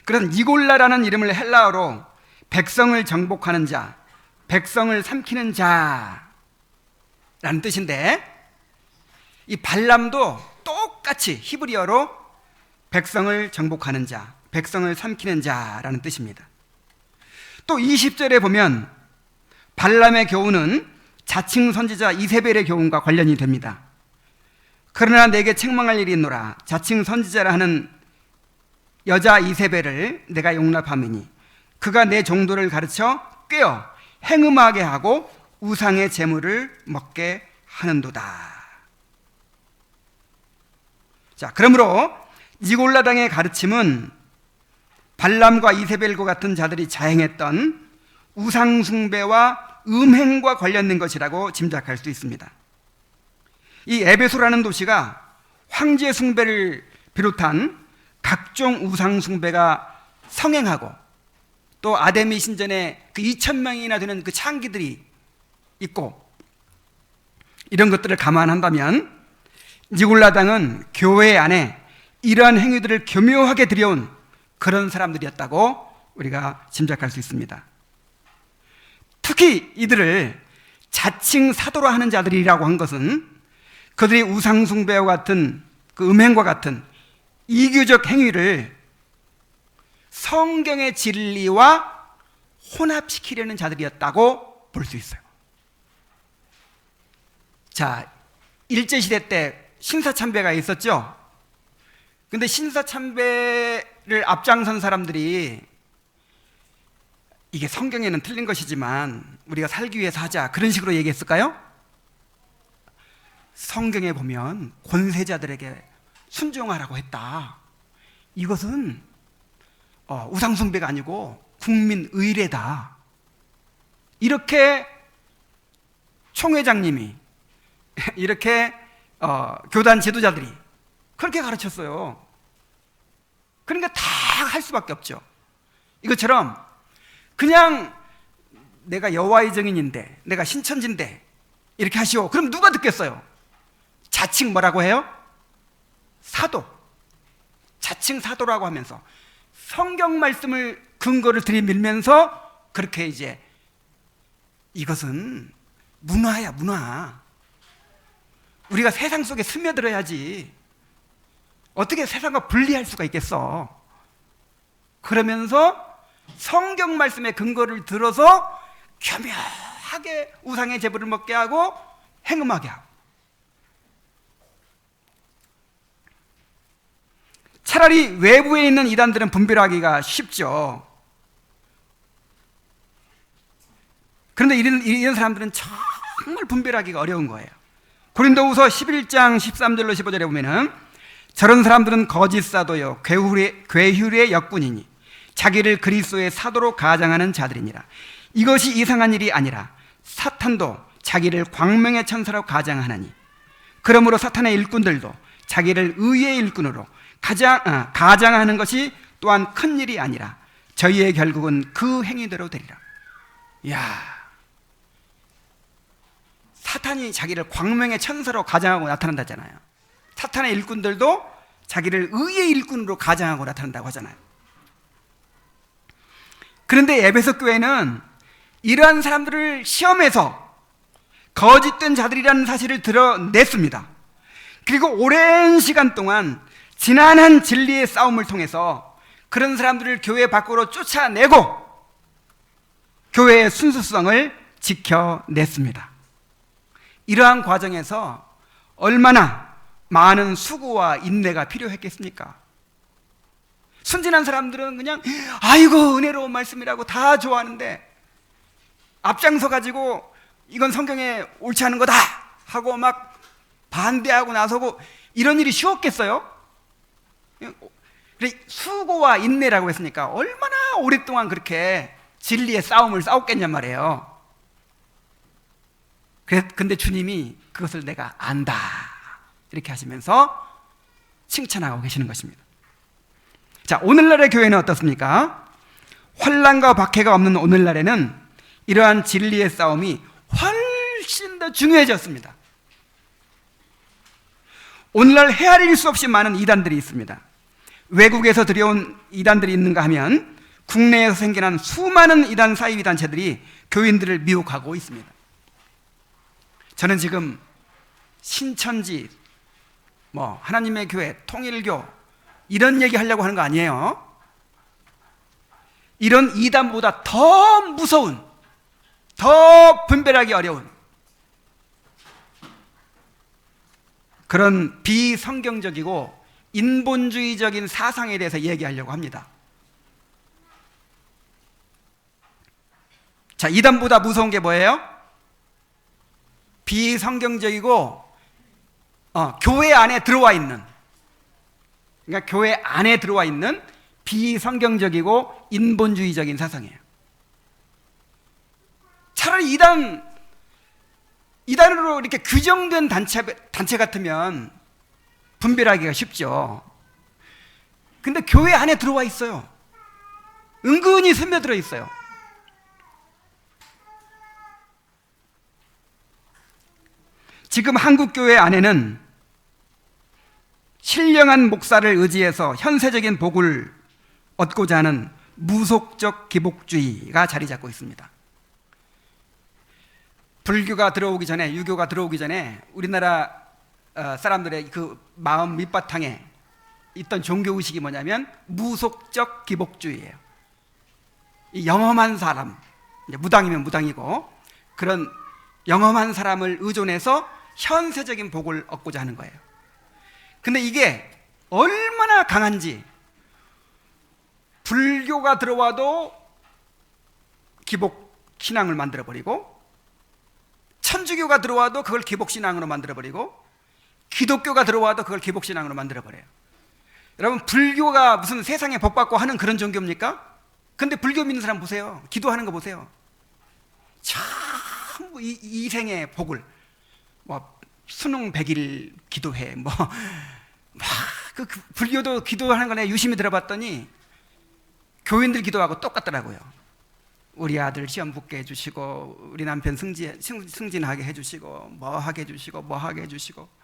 그래서 니골라라는 이름을 헬라어로 백성을 정복하는 자, 백성을 삼키는 자라는 뜻인데, 이 발람도 똑같이 히브리어로 백성을 정복하는 자, 백성을 삼키는 자라는 뜻입니다. 또 20절에 보면 발람의 교훈은 자칭 선지자 이세벨의 교훈과 관련이 됩니다. 그러나 내게 책망할 일이 있노라. 자칭 선지자라 하는 여자 이세벨을 내가 용납함이니 그가 내 종도를 가르쳐 꾀어 행음하게 하고 우상의 재물을 먹게 하는도다. 자, 그러므로 니골라당의 가르침은 발람과 이세벨과 같은 자들이 자행했던 우상숭배와 음행과 관련된 것이라고 짐작할 수 있습니다. 이 에베소라는 도시가 황제 숭배를 비롯한 각종 우상숭배가 성행하고 또 아데미 신전에 그 2,000명이나 되는 그 창기들이 있고 이런 것들을 감안한다면 니골라당은 교회 안에 이러한 행위들을 교묘하게 들여온 그런 사람들이었다고 우리가 짐작할 수 있습니다. 특히 이들을 자칭 사도라 하는 자들이라고 한 것은 그들이 우상숭배와 같은 그 음행과 같은 이교적 행위를 성경의 진리와 혼합시키려는 자들이었다고 볼 수 있어요. 자, 일제시대 때 신사참배가 있었죠. 근데 신사참배를 앞장선 사람들이 이게 성경에는 틀린 것이지만 우리가 살기 위해서 하자 그런 식으로 얘기했을까요? 성경에 보면 권세자들에게 순종하라고 했다. 이것은 우상숭배가 아니고 국민 의례다. 이렇게 총회장님이 이렇게 교단 지도자들이 그렇게 가르쳤어요. 그러니까 다 할 수밖에 없죠. 이것처럼 그냥 내가 여호와의 증인인데 내가 신천지인데 이렇게 하시오. 그럼 누가 듣겠어요? 자칭 뭐라고 해요? 사도. 자칭 사도라고 하면서 성경 말씀을 근거를 들이밀면서 그렇게 이제 이것은 문화야, 문화. 우리가 세상 속에 스며들어야지. 어떻게 세상과 분리할 수가 있겠어? 그러면서 성경 말씀의 근거를 들어서 교묘하게 우상의 제물을 먹게 하고 행음하게 하고. 차라리 외부에 있는 이단들은 분별하기가 쉽죠. 그런데 이런 사람들은 정말 분별하기가 어려운 거예요. 고린도후서 11장 13절로 15절에 보면은 저런 사람들은 거짓 사도요 괴휼의 역군이니 자기를 그리스도의 사도로 가장하는 자들이니라. 이것이 이상한 일이 아니라 사탄도 자기를 광명의 천사로 가장하나니 그러므로 사탄의 일꾼들도 자기를 의의 일꾼으로 가장하는 것이 또한 큰 일이 아니라 저희의 결국은 그 행위대로 되리라. 이야, 사탄이 자기를 광명의 천사로 가장하고 나타난다잖아요. 사탄의 일꾼들도 자기를 의의 일꾼으로 가장하고 나타난다고 하잖아요. 그런데 에베소 교회는 이러한 사람들을 시험해서 거짓된 자들이라는 사실을 드러냈습니다. 그리고 오랜 시간 동안 지난한 진리의 싸움을 통해서 그런 사람들을 교회 밖으로 쫓아내고 교회의 순수성을 지켜냈습니다. 이러한 과정에서 얼마나 많은 수고와 인내가 필요했겠습니까? 순진한 사람들은 그냥 아이고 은혜로운 말씀이라고 다 좋아하는데 앞장서 가지고 이건 성경에 옳지 않은 거다 하고 막 반대하고 나서고 이런 일이 쉬웠겠어요? 수고와 인내라고 했으니까 얼마나 오랫동안 그렇게 진리의 싸움을 싸웠겠냔 말이에요. 근데 주님이 그것을 내가 안다 이렇게 하시면서 칭찬하고 계시는 것입니다. 자, 오늘날의 교회는 어떻습니까? 환난과 박해가 없는 오늘날에는 이러한 진리의 싸움이 훨씬 더 중요해졌습니다. 오늘날 헤아릴 수 없이 많은 이단들이 있습니다. 외국에서 들여온 이단들이 있는가 하면 국내에서 생겨난 수많은 이단 사이비 단체들이 교인들을 미혹하고 있습니다. 저는 지금 신천지, 하나님의 교회, 통일교 이런 얘기 하려고 하는 거 아니에요. 이런 이단보다 더 무서운, 더 분별하기 어려운 그런 비성경적이고 인본주의적인 사상에 대해서 얘기하려고 합니다. 자, 이단보다 무서운 게 뭐예요? 비성경적이고 교회 안에 들어와 있는, 그러니까 교회 안에 들어와 있는 비성경적이고 인본주의적인 사상이에요. 차라리 이단으로 이렇게 규정된 단체 같으면 분별하기가 쉽죠. 근데 교회 안에 들어와 있어요. 은근히 스며들어 있어요. 지금 한국교회 안에는 신령한 목사를 의지해서 현세적인 복을 얻고자 하는 무속적 기복주의가 자리 잡고 있습니다. 불교가 들어오기 전에, 유교가 들어오기 전에 우리나라 사람들의 그 마음 밑바탕에 있던 종교의식이 뭐냐면 무속적 기복주의예요. 이 영험한 사람, 이제 무당이면 무당이고, 그런 영험한 사람을 의존해서 현세적인 복을 얻고자 하는 거예요. 근데 이게 얼마나 강한지, 불교가 들어와도 기복 신앙을 만들어버리고, 천주교가 들어와도 그걸 기복 신앙으로 만들어버리고, 기독교가 들어와도 그걸 기복 신앙으로 만들어버려요. 여러분, 불교가 무슨 세상에 복 받고 하는 그런 종교입니까? 근데 불교 믿는 사람 보세요. 기도하는 거 보세요. 전부 이 생의 복을, 뭐 수능 100일 기도회, 그 불교도 기도하는 거 내가 유심히 들어봤더니 교인들 기도하고 똑같더라고요. 우리 아들 시험 붙게 해주시고, 우리 남편 승진하게 해주시고, 뭐 하게 해주시고, 뭐 하게 해주시고.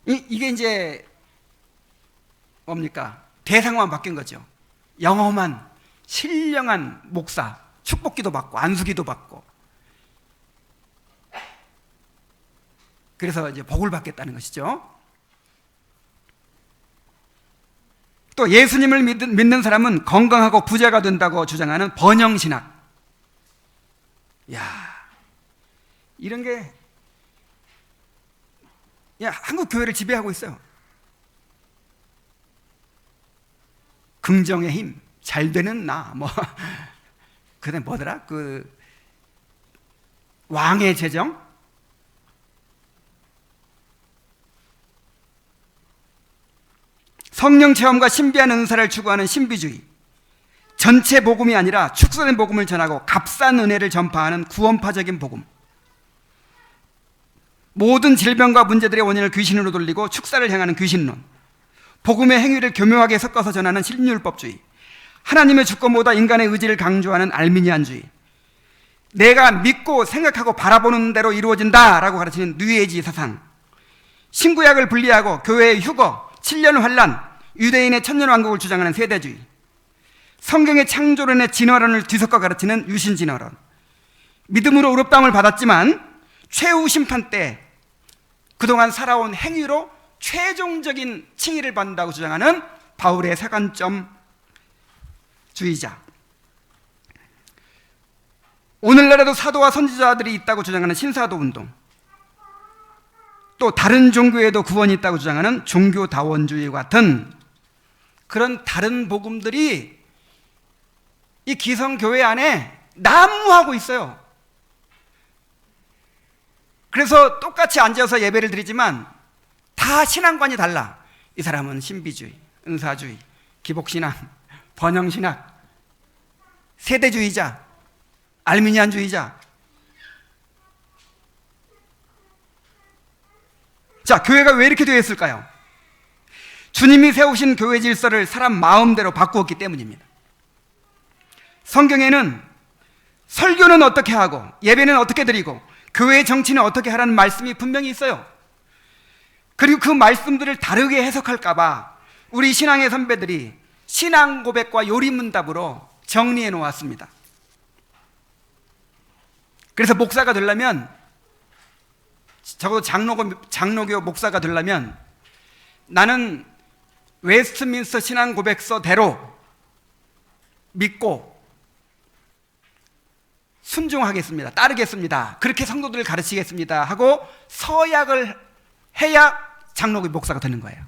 이게 이제 뭡니까? 대상만 바뀐 거죠. 영험한 신령한 목사, 축복기도 받고 안수기도 받고, 그래서 이제 복을 받겠다는 것이죠. 또 예수님을 믿는 사람은 건강하고 부자가 된다고 주장하는 번영신학. 이런 게 한국 교회를 지배하고 있어요. 긍정의 힘, 잘 되는 나, 그다음에 뭐더라? 왕의 재정? 성령 체험과 신비한 은사를 추구하는 신비주의, 전체 복음이 아니라 축소된 복음을 전하고 값싼 은혜를 전파하는 구원파적인 복음, 모든 질병과 문제들의 원인을 귀신으로 돌리고 축사를 향하는 귀신론, 복음의 행위를 교묘하게 섞어서 전하는 신율법주의, 하나님의 주권보다 인간의 의지를 강조하는 알미니안주의, 내가 믿고 생각하고 바라보는 대로 이루어진다라고 가르치는 뉴에이지 사상, 신구약을 분리하고 교회의 휴거, 7년 환란, 유대인의 천년왕국을 주장하는 세대주의, 성경의 창조론의 진화론을 뒤섞어 가르치는 유신진화론, 믿음으로 의롭다함을 받았지만 최후 심판 때 그동안 살아온 행위로 최종적인 칭의를 받는다고 주장하는 바울의 사관점 주의자, 오늘날에도 사도와 선지자들이 있다고 주장하는 신사도 운동, 또 다른 종교에도 구원이 있다고 주장하는 종교다원주의 같은 그런 다른 복음들이 이 기성교회 안에 난무하고 있어요. 그래서 똑같이 앉아서 예배를 드리지만 다 신앙관이 달라. 이 사람은 신비주의, 은사주의, 기복신앙, 번영신학, 세대주의자, 알미니안주의자. 자, 교회가 왜 이렇게 되어 있을까요? 주님이 세우신 교회 질서를 사람 마음대로 바꾸었기 때문입니다. 성경에는 설교는 어떻게 하고 예배는 어떻게 드리고 교회의 정치는 어떻게 하라는 말씀이 분명히 있어요. 그리고 그 말씀들을 다르게 해석할까 봐 우리 신앙의 선배들이 신앙 고백과 요리문답으로 정리해 놓았습니다. 그래서 목사가 되려면, 적어도 장로교 목사가 되려면 나는 웨스트민스터 신앙 고백서대로 믿고 순종하겠습니다, 따르겠습니다, 그렇게 성도들을 가르치겠습니다 하고 서약을 해야 장로교 목사가 되는 거예요.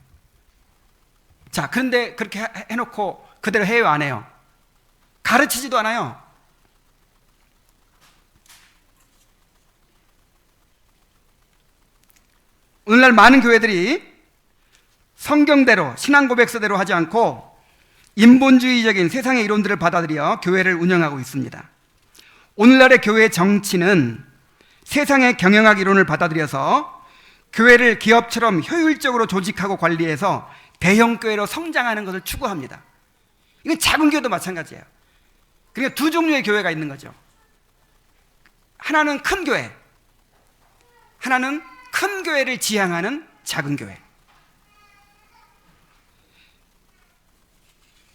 자, 그런데 그렇게 해놓고 그대로 해요, 안 해요? 가르치지도 않아요. 오늘날 많은 교회들이 성경대로 신앙 고백서대로 하지 않고 인본주의적인 세상의 이론들을 받아들여 교회를 운영하고 있습니다. 오늘날의 교회 정치는 세상의 경영학 이론을 받아들여서 교회를 기업처럼 효율적으로 조직하고 관리해서 대형 교회로 성장하는 것을 추구합니다. 이건 작은 교회도 마찬가지예요. 그러니까 두 종류의 교회가 있는 거죠. 하나는 큰 교회, 하나는 큰 교회를 지향하는 작은 교회.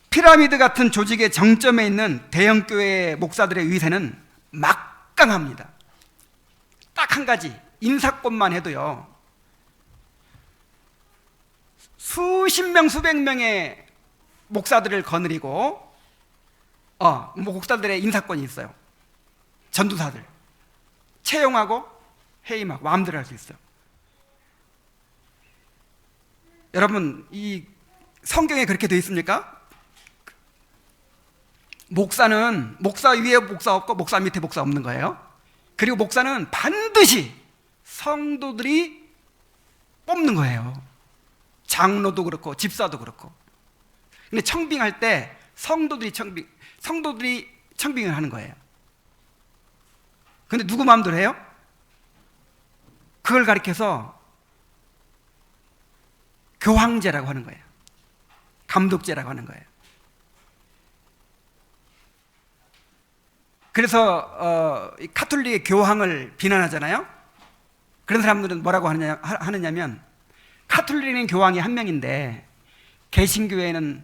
피라미드 같은 조직의 정점에 있는 대형 교회 목사들의 위세는 막강합니다. 딱 한 가지, 인사권만 해도요, 수십 명, 수백 명의 목사들을 거느리고, 목사들의 인사권이 있어요. 전도사들 채용하고 해임하고 마음대로 할 수 있어요. 여러분, 이 성경에 그렇게 되어 있습니까? 목사는 목사 위에 목사 없고 목사 밑에 목사 없는 거예요. 그리고 목사는 반드시 성도들이 뽑는 거예요. 장로도 그렇고 집사도 그렇고. 근데 청빙할 때 성도들이 청빙을 하는 거예요. 근데 누구 마음대로 해요? 그걸 가리켜서 교황제라고 하는 거예요. 감독제라고 하는 거예요. 그래서 카톨릭의 교황을 비난하잖아요. 그런 사람들은 뭐라고 하느냐면 카톨릭은 교황이 한 명인데 개신교회에는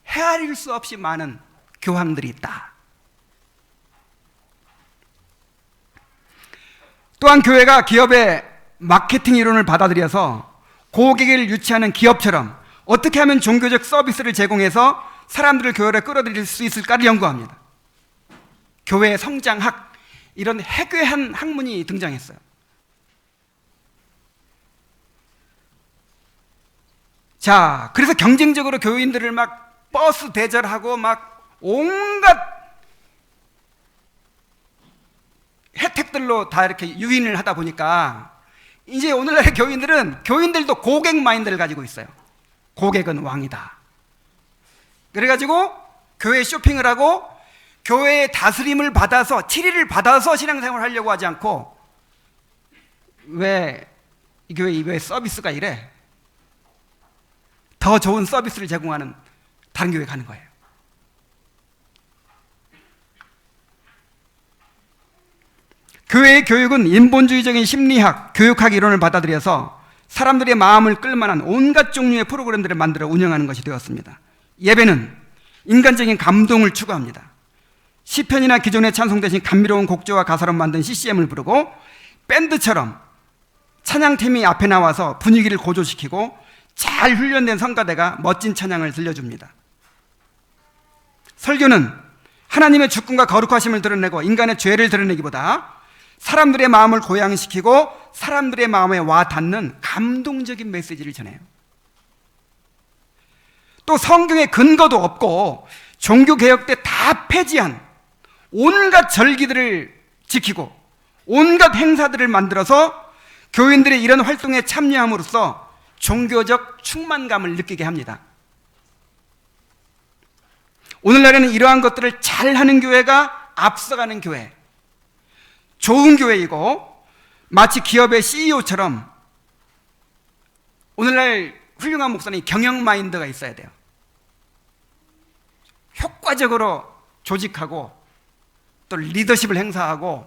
헤아릴 수 없이 많은 교황들이 있다. 또한 교회가 기업의 마케팅 이론을 받아들여서 고객을 유치하는 기업처럼 어떻게 하면 종교적 서비스를 제공해서 사람들을 교회로 끌어들일 수 있을까를 연구합니다. 교회의 성장학, 이런 해괴한 학문이 등장했어요. 자, 그래서 경쟁적으로 교인들을 막 버스 대절하고 막 온갖 혜택들로 다 이렇게 유인을 하다 보니까 이제 오늘날의 교인들도 고객 마인드를 가지고 있어요. 고객은 왕이다. 그래가지고 교회 쇼핑을 하고 교회의 다스림을 받아서, 치리를 받아서 신앙생활을 하려고 하지 않고, 왜 이 교회 왜 서비스가 이래? 더 좋은 서비스를 제공하는 다른 교회 가는 거예요. 교회의 교육은 인본주의적인 심리학, 교육학 이론을 받아들여서 사람들의 마음을 끌만한 온갖 종류의 프로그램들을 만들어 운영하는 것이 되었습니다. 예배는 인간적인 감동을 추구합니다. 시편이나 기존의 찬송 대신 감미로운 곡조와 가사로 만든 CCM을 부르고 밴드처럼 찬양팀이 앞에 나와서 분위기를 고조시키고 잘 훈련된 성가대가 멋진 찬양을 들려줍니다. 설교는 하나님의 주권과 거룩하심을 드러내고 인간의 죄를 드러내기보다 사람들의 마음을 고양시키고 사람들의 마음에 와 닿는 감동적인 메시지를 전해요. 또 성경에 근거도 없고 종교개혁 때 다 폐지한 온갖 절기들을 지키고 온갖 행사들을 만들어서 교인들의 이런 활동에 참여함으로써 종교적 충만감을 느끼게 합니다. 오늘날에는 이러한 것들을 잘하는 교회가 앞서가는 교회, 좋은 교회이고 마치 기업의 CEO처럼 오늘날 훌륭한 목사는 경영 마인드가 있어야 돼요. 효과적으로 조직하고 또 리더십을 행사하고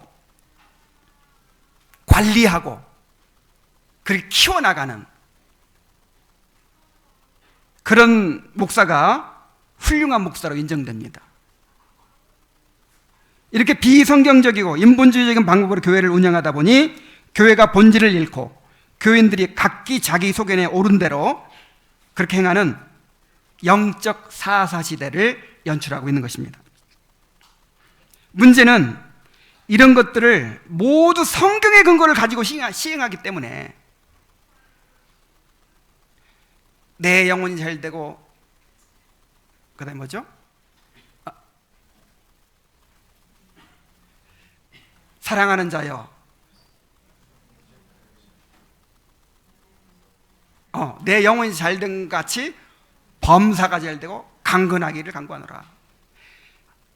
관리하고 그렇게 키워나가는 그런 목사가 훌륭한 목사로 인정됩니다. 이렇게 비성경적이고 인본주의적인 방법으로 교회를 운영하다 보니 교회가 본질을 잃고 교인들이 각기 자기 소견에 옳은 대로 그렇게 행하는 영적 사사시대를 연출하고 있는 것입니다. 문제는 이런 것들을 모두 성경의 근거를 가지고 시행하기 때문에 내 영혼이 잘되고, 그 다음에 뭐죠? 사랑하는 자여, 내 영혼이 잘된 같이 범사가 잘되고 강건하기를 간구하노라.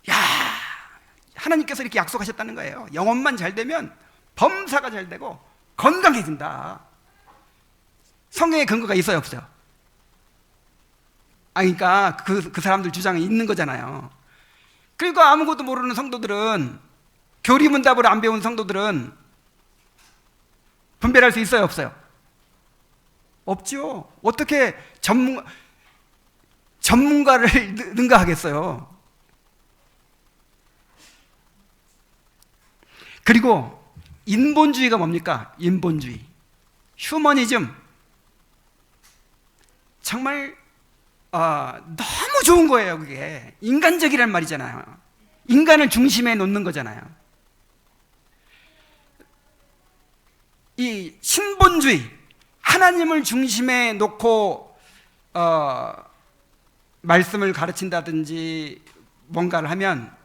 야, 하나님께서 이렇게 약속하셨다는 거예요. 영혼만 잘되면 범사가 잘되고 건강해진다. 성경에 근거가 있어요, 없어요? 그러니까 그 사람들 주장이 있는 거잖아요. 그리고 아무것도 모르는 성도들은, 교리문답을 안 배운 성도들은 분별할 수 있어요, 없어요? 없죠. 어떻게 전문가를 능가하겠어요? 그리고 인본주의가 뭡니까? 인본주의, 휴머니즘. 정말 너무 좋은 거예요. 그게 인간적이란 말이잖아요. 인간을 중심에 놓는 거잖아요. 이 신본주의, 하나님을 중심에 놓고 말씀을 가르친다든지 뭔가를 하면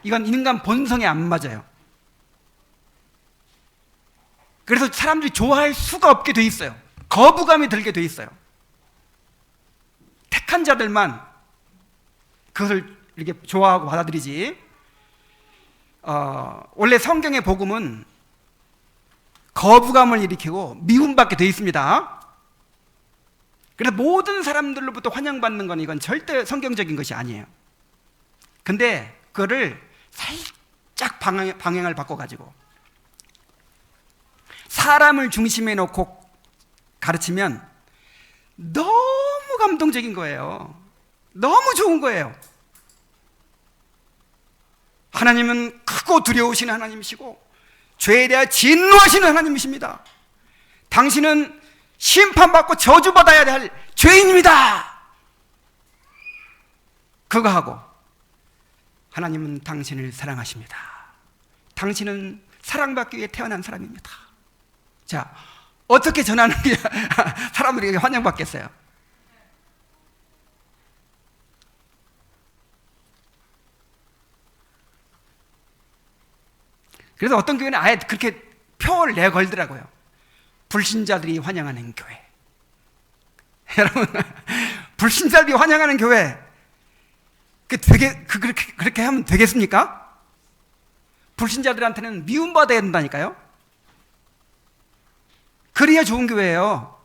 이건 인간 본성에 안 맞아요. 그래서 사람들이 좋아할 수가 없게 돼 있어요. 거부감이 들게 돼 있어요. 택한 자들만 그것을 이렇게 좋아하고 받아들이지. 원래 성경의 복음은 거부감을 일으키고 미움받게 돼 있습니다. 그래서 모든 사람들로부터 환영받는 건 이건 절대 성경적인 것이 아니에요. 근데 그거를 살짝 방향을 바꿔가지고 사람을 중심에 놓고 가르치면 너무 감동적인 거예요. 너무 좋은 거예요. 하나님은 크고 두려우신 하나님이시고 죄에 대해 진노하시는 하나님이십니다. 당신은 심판받고 저주받아야 할 죄인입니다. 그거 하고 하나님은 당신을 사랑하십니다. 당신은 사랑받기 위해 태어난 사람입니다. 자, 어떻게 전하는 게 사람들에게 환영받겠어요? 그래서 어떤 교회는 아예 그렇게 표를 내걸더라고요. 불신자들이 환영하는 교회. 여러분, 불신자들이 환영하는 교회, 그렇게 하면 되겠습니까? 불신자들한테는 미움받아야 된다니까요. 그래야 좋은 교회예요.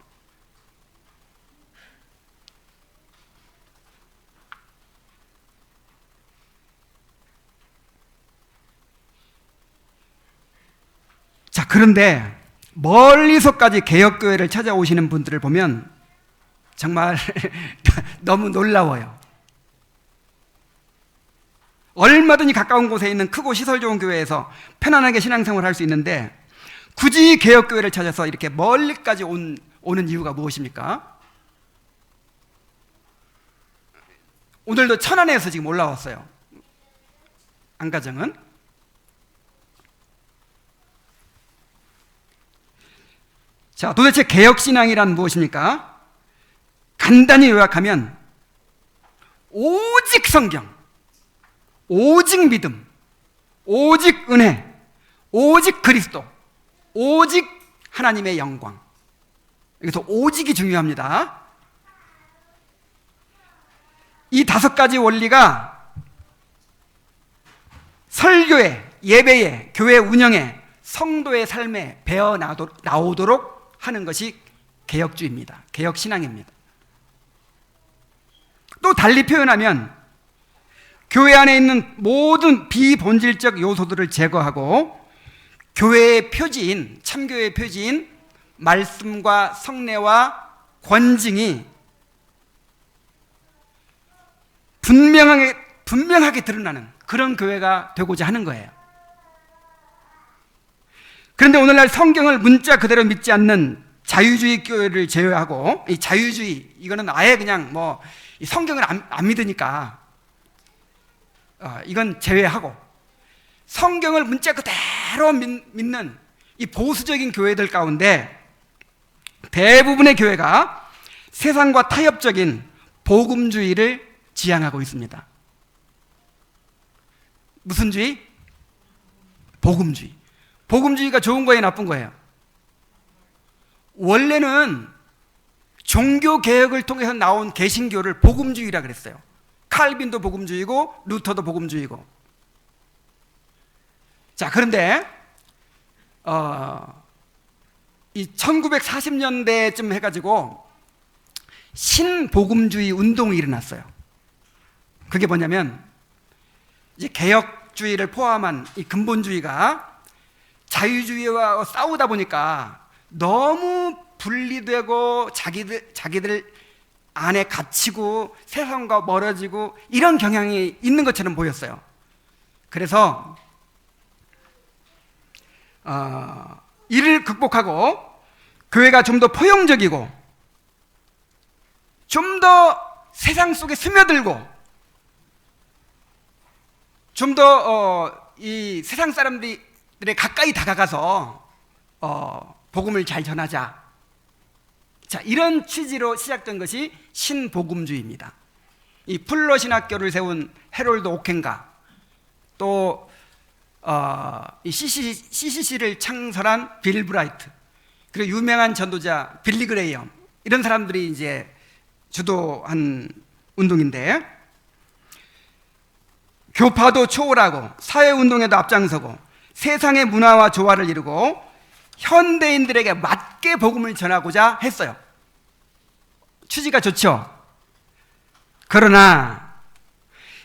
자, 그런데 멀리서까지 개혁교회를 찾아오시는 분들을 보면 정말 너무 놀라워요. 얼마든지 가까운 곳에 있는 크고 시설 좋은 교회에서 편안하게 신앙생활을 할 수 있는데 굳이 개혁교회를 찾아서 이렇게 멀리까지 오는 이유가 무엇입니까? 오늘도 천안에서 지금 올라왔어요. 안가정은. 자, 도대체 개혁신앙이란 무엇입니까? 간단히 요약하면 오직 성경, 오직 믿음, 오직 은혜, 오직 그리스도, 오직 하나님의 영광. 여기서 오직이 중요합니다. 이 5가지 원리가 설교에, 예배에, 교회 운영에, 성도의 삶에 배어 나오도록 하는 것이 개혁주의입니다. 개혁신앙입니다. 또 달리 표현하면 교회 안에 있는 모든 비본질적 요소들을 제거하고 교회의 표지인, 참교회의 표지인 말씀과 성례와 권징이 분명하게 드러나는 그런 교회가 되고자 하는 거예요. 그런데 오늘날 성경을 문자 그대로 믿지 않는 자유주의 교회를 제외하고, 이 자유주의 이거는 아예 그냥 뭐 성경을 안 믿으니까 이건 제외하고, 성경을 문자 그대로 믿는 이 보수적인 교회들 가운데 대부분의 교회가 세상과 타협적인 복음주의를 지향하고 있습니다. 무슨 주의? 복음주의. 복음주의가 좋은 거예요, 나쁜 거예요? 원래는 종교개혁을 통해서 나온 개신교를 복음주의라 그랬어요. 칼빈도 복음주의고 루터도 복음주의고. 자, 그런데 이 1940년대쯤 해가지고 신복음주의 운동이 일어났어요. 그게 뭐냐면 이제 개혁주의를 포함한 이 근본주의가 자유주의와 싸우다 보니까 너무 분리되고 자기들 안에 갇히고 세상과 멀어지고 이런 경향이 있는 것처럼 보였어요. 그래서 이를 극복하고 교회가 좀 더 포용적이고 좀 더 세상 속에 스며들고 좀 더 이 세상 사람들에 가까이 다가가서 복음을 잘 전하자. 자, 이런 취지로 시작된 것이 신복음주의입니다. 이 풀러 신학교를 세운 해롤드 오켄가, 또 이 CCC를 창설한 빌 브라이트, 그리고 유명한 전도자 빌리 그레이엄, 이런 사람들이 이제 주도한 운동인데, 교파도 초월하고 사회운동에도 앞장서고 세상의 문화와 조화를 이루고 현대인들에게 맞게 복음을 전하고자 했어요. 취지가 좋죠. 그러나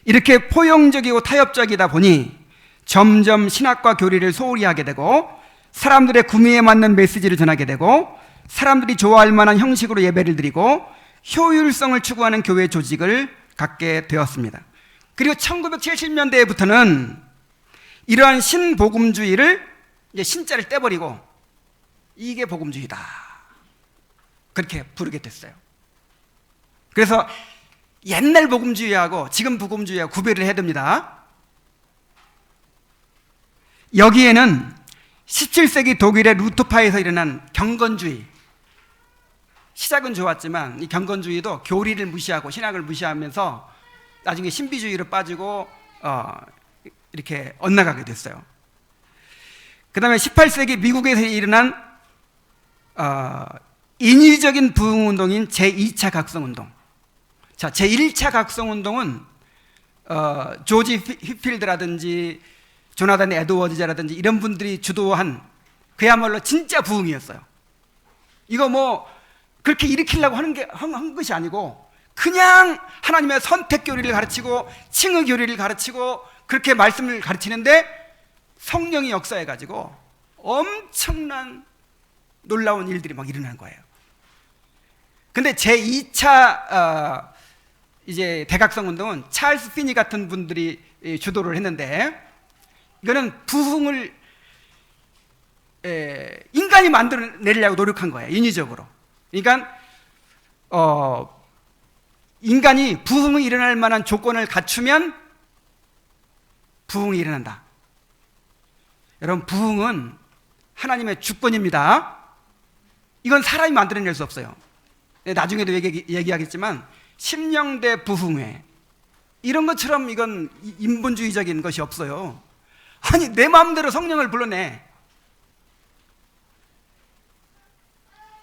이렇게 포용적이고 타협적이다 보니 점점 신학과 교리를 소홀히 하게 되고 사람들의 구미에 맞는 메시지를 전하게 되고 사람들이 좋아할 만한 형식으로 예배를 드리고 효율성을 추구하는 교회 조직을 갖게 되었습니다. 그리고 1970년대부터는 이러한 신복음주의를 이제 신자를 떼버리고 이게 복음주의다, 그렇게 부르게 됐어요. 그래서 옛날 복음주의하고 지금 복음주의하고 구별을 해야 됩니다. 여기에는 17세기 독일의 루터파에서 일어난 경건주의, 시작은 좋았지만 이 경건주의도 교리를 무시하고 신학을 무시하면서 나중에 신비주의로 빠지고 이렇게 엇나가게 됐어요. 그 다음에 18세기 미국에서 일어난 인위적인 부흥운동인 제2차 각성운동. 자, 제1차 각성운동은 조지 휘필드라든지 조나단 에드워즈라든지 이런 분들이 주도한 그야말로 진짜 부흥이었어요. 이거 뭐 그렇게 일으키려고 한 것이 아니고 그냥 하나님의 선택 교리를 가르치고 칭의 교리를 가르치고 그렇게 말씀을 가르치는데 성령이 역사해가지고 엄청난 놀라운 일들이 막 일어나는 거예요. 근데 제2차 이제 대각성 운동은 찰스 피니 같은 분들이 주도를 했는데, 이거는 부흥을 인간이 만들어내려고 노력한 거예요, 인위적으로. 그러니까 인간이 부흥이 일어날 만한 조건을 갖추면 부흥이 일어난다. 여러분, 부흥은 하나님의 주권입니다. 이건 사람이 만들어낼 수 없어요. 나중에도 얘기하겠지만 심령대 부흥회 이런 것처럼 이건 인본주의적인 것이 없어요. 아니, 내 마음대로 성령을 불러내.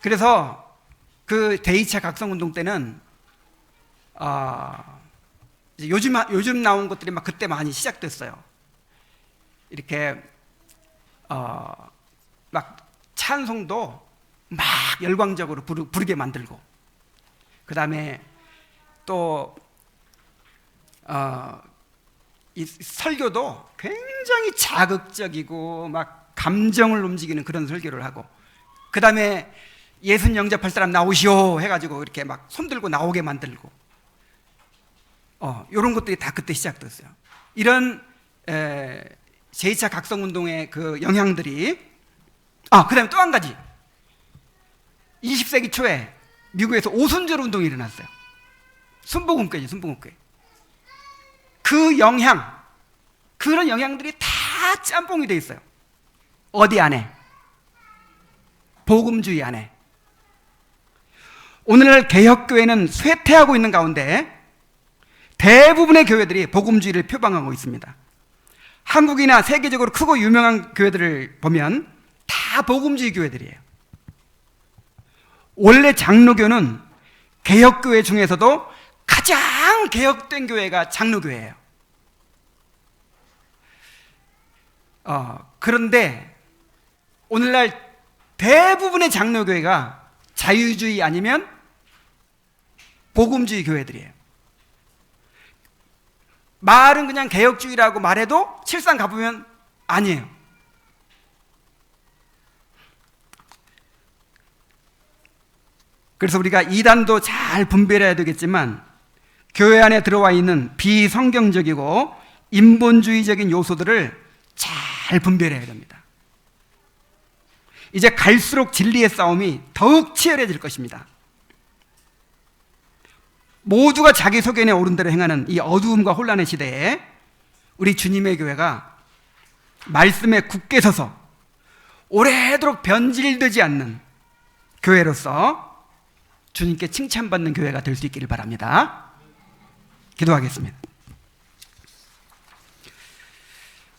그래서 그 제2차 각성운동 때는 이제 요즘 나온 것들이 막 그때 많이 시작됐어요. 이렇게 막 찬송도 막 열광적으로 부르게 만들고, 그 다음에 또 이 설교도 굉장히 자극적이고 막 감정을 움직이는 그런 설교를 하고, 그 다음에 예수님 영접할 사람 나오시오 해가지고 이렇게 막 손들고 나오게 만들고, 이런 것들이 다 그때 시작됐어요. 이런 제2차 각성운동의 그 영향들이, 그 다음에 또 한 가지, 20세기 초에 미국에서 오순절 운동이 일어났어요. 순복음교회죠, 순복음교회. 그 영향, 그런 영향들이 다 짬뽕이 돼 있어요. 어디 안에? 복음주의 안에. 오늘날 개혁교회는 쇠퇴하고 있는 가운데 대부분의 교회들이 복음주의를 표방하고 있습니다. 한국이나 세계적으로 크고 유명한 교회들을 보면 다 복음주의 교회들이에요. 원래 장로교는 개혁교회 중에서도 가장 개혁된 교회가 장로교회예요. 그런데 오늘날 대부분의 장로교회가 자유주의 아니면 복음주의 교회들이에요. 말은 그냥 개혁주의라고 말해도 실상 가보면 아니에요. 그래서 우리가 이단도 잘 분별해야 되겠지만 교회 안에 들어와 있는 비성경적이고 인본주의적인 요소들을 잘 분별해야 됩니다. 이제 갈수록 진리의 싸움이 더욱 치열해질 것입니다. 모두가 자기 소견에 오른 대로 행하는 이 어두움과 혼란의 시대에 우리 주님의 교회가 말씀에 굳게 서서 오래도록 변질되지 않는 교회로서 주님께 칭찬받는 교회가 될 수 있기를 바랍니다. 기도하겠습니다.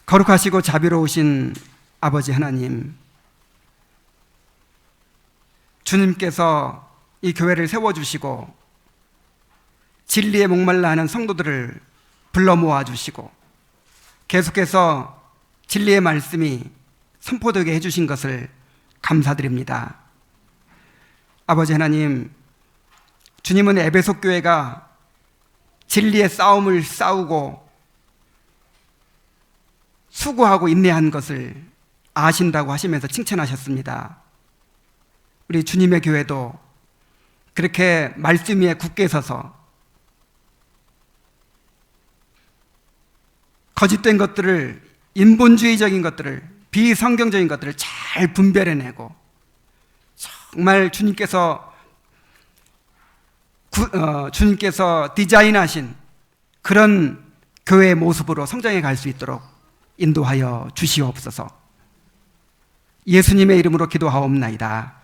거룩하시고 자비로우신 아버지 하나님, 주님께서 이 교회를 세워주시고 진리에 목말라 하는 성도들을 불러 모아주시고 계속해서 진리의 말씀이 선포되게 해주신 것을 감사드립니다. 아버지 하나님, 주님은 에베소 교회가 진리의 싸움을 싸우고 수고하고 인내한 것을 아신다고 하시면서 칭찬하셨습니다. 우리 주님의 교회도 그렇게 말씀 위에 굳게 서서 거짓된 것들을, 인본주의적인 것들을, 비성경적인 것들을 잘 분별해내고 정말 주님께서 디자인하신 그런 교회의 모습으로 성장해 갈 수 있도록 인도하여 주시옵소서. 예수님의 이름으로 기도하옵나이다.